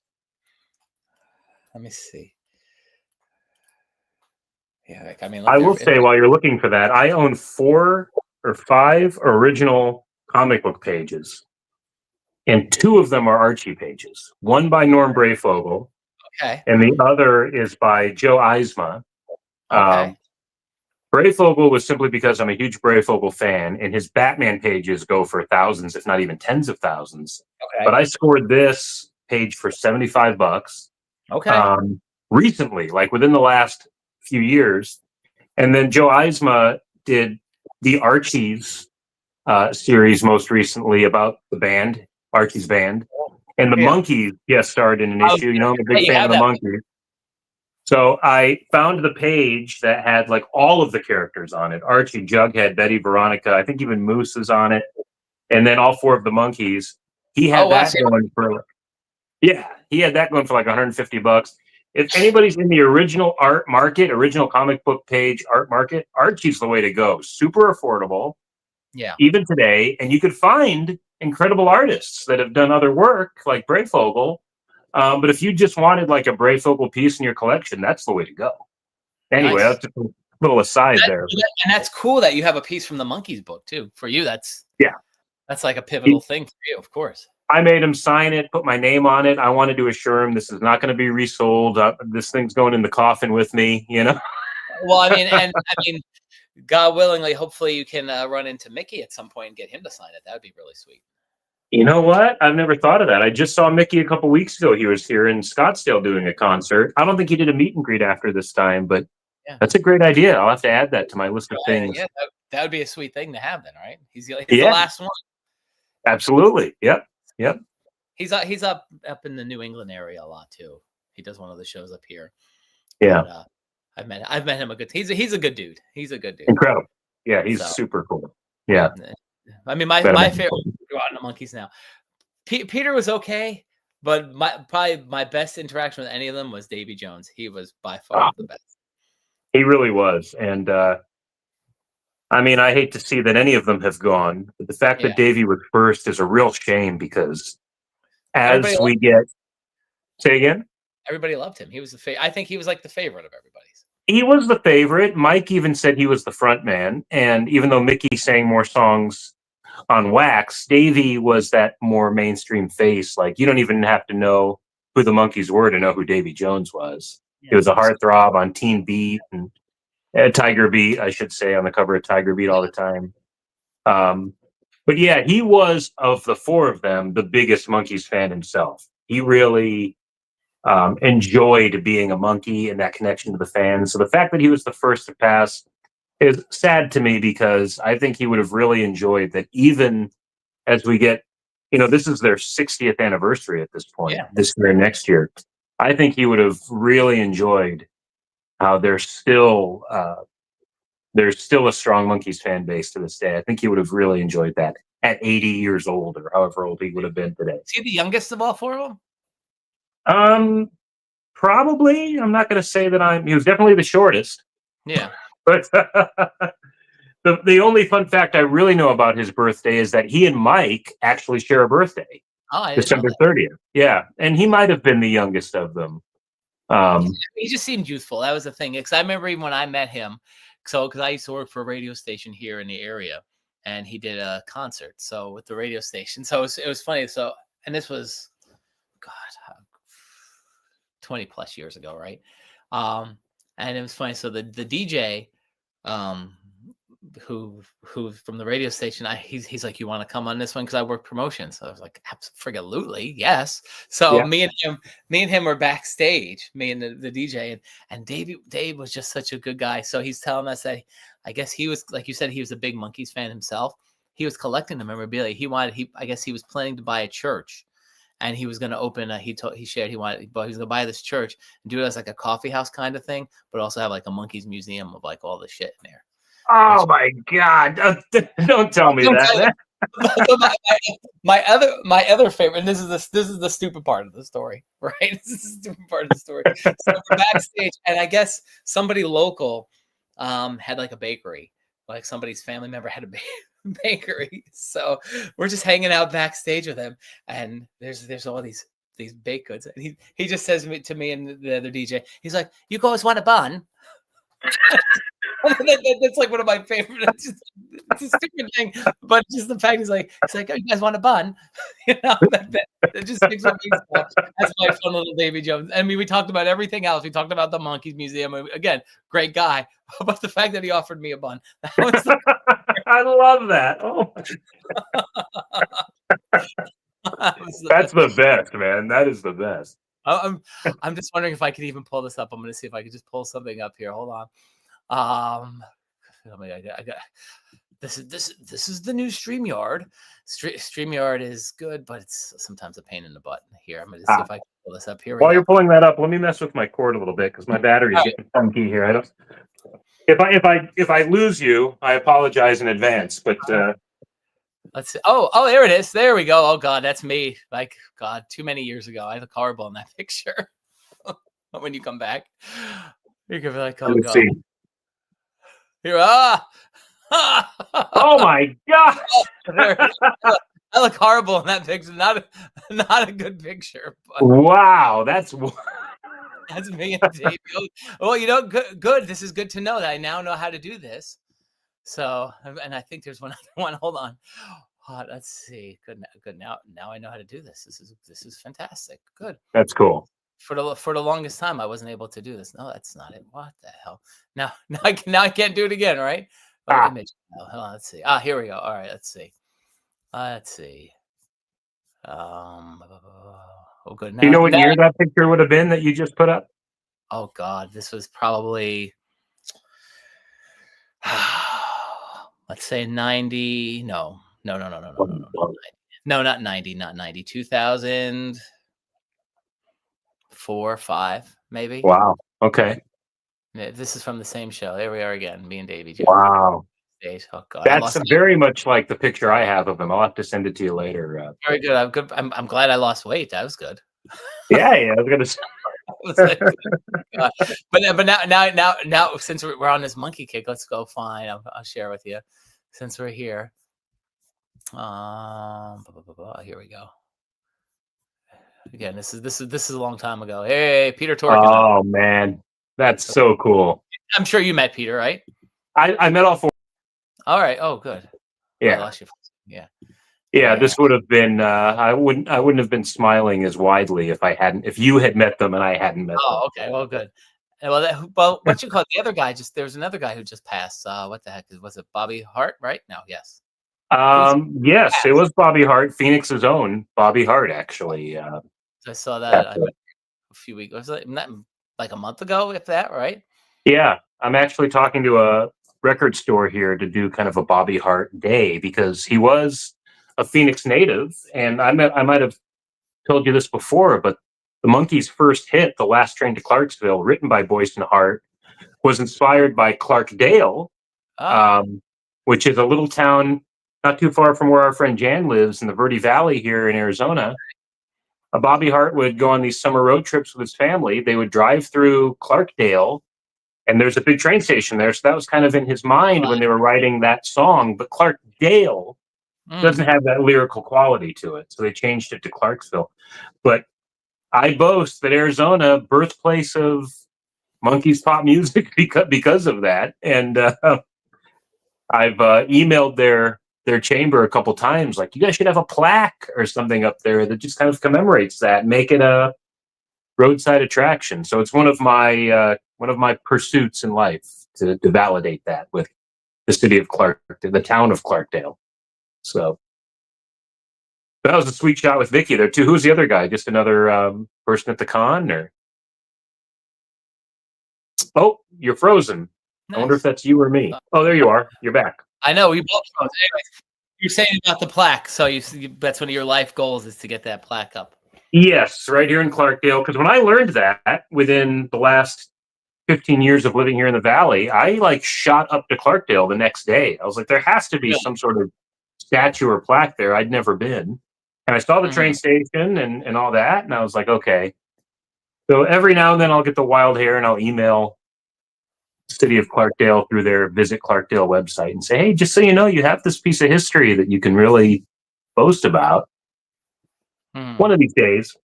A: me see. Yeah, like I mean, look,
B: I
A: they're
B: will say while you're looking for that, I own 4 or 5 original comic book pages, and 2 of them are Archie pages. One by Norm Brayfogle,
A: okay.
B: and the other is by Joe Eisma.
A: Okay.
B: Brayfogle was simply because I'm a huge Brayfogle fan, and his Batman pages go for thousands, if not even tens of thousands.
A: Okay.
B: But I scored this page for $75
A: Okay.
B: recently, like within the last few years. And then Joe Eisma did the Archie's series most recently about the band, Archie's band. And the
A: Yeah.
B: Monkeys guest starred in an
A: I was
B: issue. You know, I'm a
A: gonna say,
B: big
A: you
B: fan
A: have
B: of the
A: that.
B: Monkeys. So I found the page that had like all of the characters on it: Archie, Jughead, Betty, Veronica. I think even Moose is on it, and then all 4 of the Monkeys. He had
A: Oh wow.
B: that going for he had that going for like $150. If anybody's in the original art market, original comic book page art market, Archie's the way to go. Super affordable,
A: Yeah.
B: even today, and you could find incredible artists that have done other work like Brayfogle. But if you just wanted like a Brayfogle piece in your collection, that's the way to go. Anyway,
A: Nice.
B: that's just a little aside there.
A: And that's cool that you have a piece from the Monkeys book too. For you, that's
B: Yeah.
A: like a pivotal thing for you, of course.
B: I made him sign it, put my name on it. I wanted to assure him this is not going to be resold. This thing's going in the coffin with me, you know?
A: Well, I mean, God willingly, hopefully you can run into Mickey at some point and get him to sign it. That would be really sweet.
B: You know what? I've never thought of that. I just saw Mickey a couple weeks ago. He was here in Scottsdale doing a concert. I don't think he did a meet and greet after this time, but
A: Yeah.
B: that's a great idea. I'll have to add that to my list of things.
A: Yeah, that would be a sweet thing to have then, right? He's the
B: Yeah.
A: last one.
B: Absolutely. Yep. Yep.
A: He's up in the New England area a lot too. He does one of the shows up here.
B: Yeah.
A: But, I've met him he's a good dude. He's a good dude.
B: Incredible. Yeah, he's
A: So,
B: super cool. Yeah.
A: I mean,
B: Better
A: my
B: man.
A: favorite on the Monkeys now. Peter was okay, but probably my best interaction with any of them was Davy Jones. He was by far the best.
B: He really was. And I mean, I hate to see that any of them have gone, but the fact
A: Yeah.
B: that Davy was first is a real shame because
A: Everybody
B: as we get, say again?
A: Everybody loved him. He was I think he was like the favorite of everybody's.
B: He was the favorite. Mike even said he was the front man. And even though Mickey sang more songs on Wax, Davy was that more mainstream face. Like, you don't even have to know who the Monkees were to know who Davy Jones was.
A: Yeah,
B: He was a heartthrob on Teen Beat and Tiger Beat, I should say, on the cover of Tiger Beat all the time. But yeah, he was, of the four of them, the biggest Monkees fan himself. He really enjoyed being a Monkee and that connection to the fans. So the fact that he was the first to pass is sad to me because I think he would have really enjoyed that. Even as we get, this is their 60th anniversary at this point, this year and next year. I think he would have really enjoyed how there's still a strong Monkees fan base to this day. I think he would have really enjoyed that at 80 years old or however old he would have been today.
A: Is he the youngest of all four of them?
B: Probably. I'm not going to say that he was definitely the shortest.
A: Yeah.
B: But the only fun fact I really know about his birthday is that he and Mike actually share a birthday.
A: Oh, I didn't
B: December
A: know that.
B: 30th. Yeah. And he might have been the youngest of them.
A: He just seemed youthful. That was the thing. Because I remember even when I met him, because I used to work for a radio station here in the area, and he did a concert. So with the radio station, so it was funny. So, and this was, God, 20 plus years ago, right? And it was funny. So the DJ, who from the radio station, he's like, you want to come on this one because I work promotions. So I was like, absolutely, yes. So me and him were backstage, me and the DJ, and Dave was just such a good guy. So he's telling us that I guess he was, like you said, he was a big Monkees fan himself. He was collecting the memorabilia. I guess he was planning to buy a church. And he was going to open. He was going to buy this church and do it as like a coffee house kind of thing, but also have like a Monkees museum of like all the shit in there.
B: Oh my God! Don't tell me that.
A: my other favorite, and this is the stupid part of the story, right? This is the stupid part of the story. So we're backstage, and I guess somebody local had like a bakery, like somebody's family member had a bakery. So we're just hanging out backstage with him, and there's all these baked goods, and he just says to me and the other DJ, he's like, "You guys want a bun?" That's like one of my favorite. It's a stupid thing, but just the fact he's like, oh, you guys want a bun? That just makes me laugh. That's my fun little Davy Jones. I mean, we talked about everything else. We talked about the Monkees Museum. Again, great guy. But the fact that he offered me a bun, that was
B: I love that. Oh, that's the best, man. That is the best.
A: I'm just wondering if I could even pull this up. I'm going to see if I could just pull something up here. Hold on. I got this is the new StreamYard. StreamYard is good, but it's sometimes a pain in the butt. Here, I'm going to see if I can pull this up. Here we
B: While
A: go.
B: you're pulling that up, let me mess with my cord a little bit because my battery is getting funky here. I don't. If I lose you, I apologize in advance. But
A: let's see. Oh, there it is. There we go. Oh God, that's me. Like God, too many years ago. I have a collarbone in that picture. When you come back, you're gonna be like, oh God. See. Here,
B: oh my God!
A: I look horrible in that picture. Not a good picture. But
B: wow, that's
A: me and Dave. Well, good. This is good to know that I now know how to do this. So, and I think there's one other one. Hold on. Let's see. Good. Now I know how to do this. This is fantastic. Good.
B: That's cool.
A: For the longest time, I wasn't able to do this. No, that's not it. What the hell? Now I can't do it again, right? Image. Hold on, let's see. Here we go. All right, let's see. Oh, good.
B: Do you know what year that picture would have been that you just put up?
A: Oh God, this was probably let's say 90. No. No, not 90, not 90. 2004, 5, maybe.
B: Wow. Okay.
A: Yeah, this is from the same show. There we are again, me and Davy Jones.
B: Wow.
A: Stage. Oh God, I
B: That's
A: lost.
B: very much like the picture I have of him. I'll have to send it to you later.
A: Very good. I'm good. I'm glad I lost weight. That was good.
B: Yeah, I was gonna say.
A: Was like, but now, since we're on this monkey kick, let's go. Fine, I'll share with you. Since we're here, here we go. Again, this is a long time ago. Hey, Peter Torkin.
B: Oh man, that's so cool.
A: I'm sure you met Peter, right?
B: I met all four.
A: All right. Oh, good.
B: Yeah.
A: I lost you. Yeah.
B: Yeah, this would have been. I wouldn't have been smiling as widely if you had met them and I hadn't met them.
A: Oh, okay. Well, good. Well, what you call it? The other guy? There was another guy who just passed. What the heck was it? Bobby Hart, right? No, yes.
B: Yes, it was Bobby Hart, Phoenix's own Bobby Hart, actually.
A: I saw that a few weeks. Was it not like a month ago? If that, right?
B: Yeah, I'm actually talking to a record store here to do kind of a Bobby Hart day because he was a Phoenix native, and I might have told you this before, but the Monkees' first hit, "The Last Train to Clarksville," written by Boyce and Hart, was inspired by Clarkdale, which is a little town not too far from where our friend Jan lives in the Verde Valley here in Arizona. Bobby Hart would go on these summer road trips with his family. They would drive through Clarkdale, and there's a big train station there. So that was kind of in his mind when they were writing that song. But Clarkdale doesn't have that lyrical quality to it. So they changed it to Clarksville. But I boast that Arizona, birthplace of Monkees pop music because of that. And I've emailed their chamber a couple times, like, you guys should have a plaque or something up there that just kind of commemorates that, make it a roadside attraction. So it's one of my pursuits in life to validate that with the city of the town of Clarkdale. So that was a sweet shot with Vicky there too. Who's the other guy? Just another person at the con, or? Oh, you're frozen. Nice. I wonder if that's you or me. Oh, there you are. You're back.
A: I know, we both froze. Anyways, you're saying about the plaque, so that's one of your life goals is to get that plaque up.
B: Yes, right here in Clarkdale. Because when I learned that within the last 15 years of living here in the Valley, I shot up to Clarkdale the next day. I was like, there has to be some sort of statue or plaque there. I'd never been. And I saw the train station and all that. And I was like, okay. So every now and then I'll get the wild hair and I'll email City of Clarkdale through their Visit Clarkdale website and say, hey, just so you know, you have this piece of history that you can really boast about one of these days.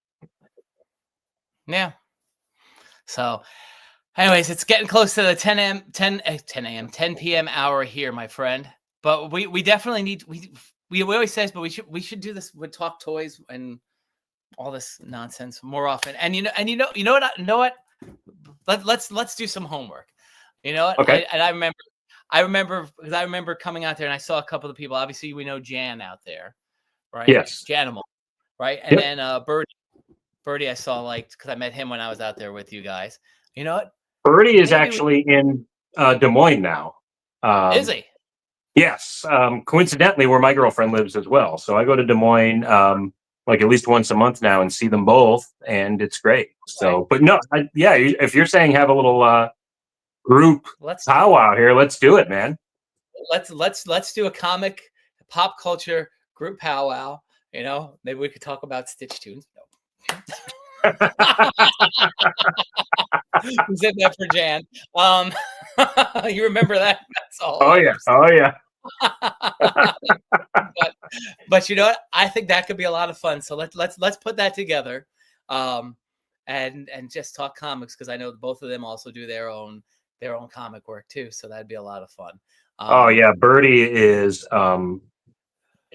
A: Yeah. So anyways, it's getting close to the 10 p.m. hour here, my friend. But we definitely need, we always say this, but we should do this with Talk Toys and all this nonsense more often. And you know what? Let's do some homework. You know what?
B: Okay.
A: I remember coming out there and I saw a couple of people. Obviously, we know Jan out there, right?
B: Yes.
A: Janimal, right? And then Birdie, I saw because I met him when I was out there with you guys. You know what?
B: Birdie is actually in Des Moines now.
A: Is he?
B: Yes. Coincidentally, where my girlfriend lives as well. So I go to Des Moines at least once a month now and see them both, and it's great. So, but no, if you're saying have a little group powwow here, let's do it, man.
A: Let's do a comic pop culture group powwow. You know, maybe we could talk about Stitch Tunes. No. Save that for Jan. You remember that? That's all.
B: Oh yeah.
A: but you know what? I think that could be a lot of fun. So let's put that together, and just talk comics, because I know both of them also do their own comic work too. So that'd be a lot of fun.
B: Oh yeah, Birdie is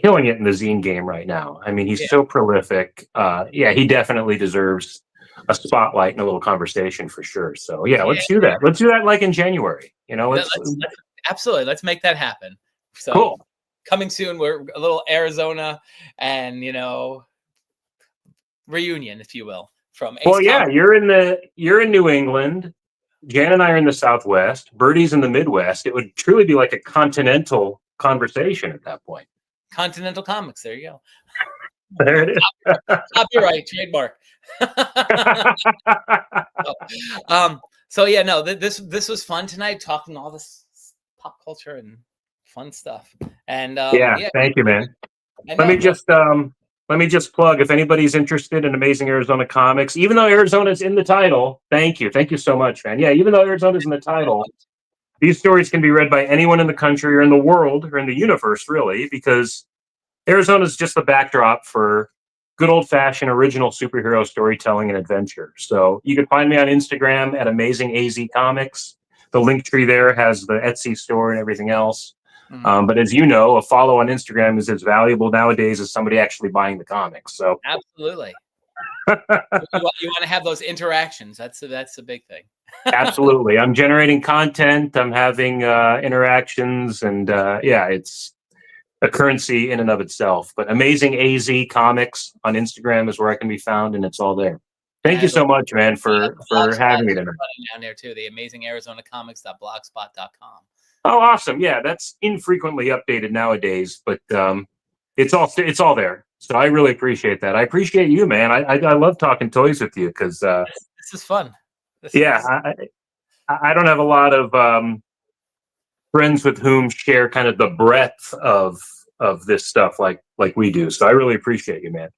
B: killing it in the zine game right now. I mean, he's so prolific. He definitely deserves a spotlight and a little conversation for sure. So let's do that. Let's do that like in January. You know,
A: absolutely. Let's make that happen. So
B: cool.
A: Coming soon, we're a little Arizona and reunion, if you will, from Ace Comics.
B: You're in New England. Jan and I are in the Southwest. Birdie's in the Midwest. It would truly be like a continental conversation at that point.
A: Continental Comics. There you go.
B: There it is.
A: Copyright, trademark. So yeah, no, this was fun tonight, talking all this pop culture and fun stuff. And
B: Yeah, thank you, man. Let me just plug, if anybody's interested in Amazing Arizona Comics, even though Arizona's in the title, thank you so much, man. Yeah, even though Arizona's in the title, these stories can be read by anyone in the country or in the world or in the universe, really, because Arizona's just the backdrop for good old-fashioned original superhero storytelling and adventure. So you can find me on Instagram at Amazing AZ Comics. The link tree there has the Etsy store and everything else. But as you know, a follow on Instagram is as valuable nowadays as somebody actually buying the comics. So
A: absolutely, you want to have those interactions. That's a big thing.
B: Absolutely, I'm generating content. I'm having interactions, and yeah, it's a currency in and of itself. But Amazing AZ Comics on Instagram is where I can be found, and it's all there. Thank you so much, man, for having me tonight.
A: Down there too, the AmazingArizonaComics.blogspot.com.
B: Oh, awesome! Yeah, that's infrequently updated nowadays, but it's all there. So I really appreciate that. I appreciate you, man. I love talking toys with you because
A: this is fun.
B: I don't have a lot of friends with whom share kind of the breadth of this stuff like we do. So I really appreciate you, man.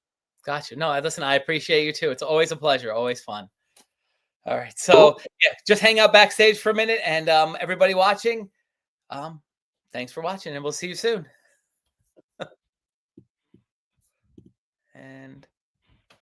A: Gotcha. No, listen, I appreciate you too. It's always a pleasure. Always fun. All right. So yeah, just hang out backstage for a minute, and everybody watching, thanks for watching, and we'll see you soon. And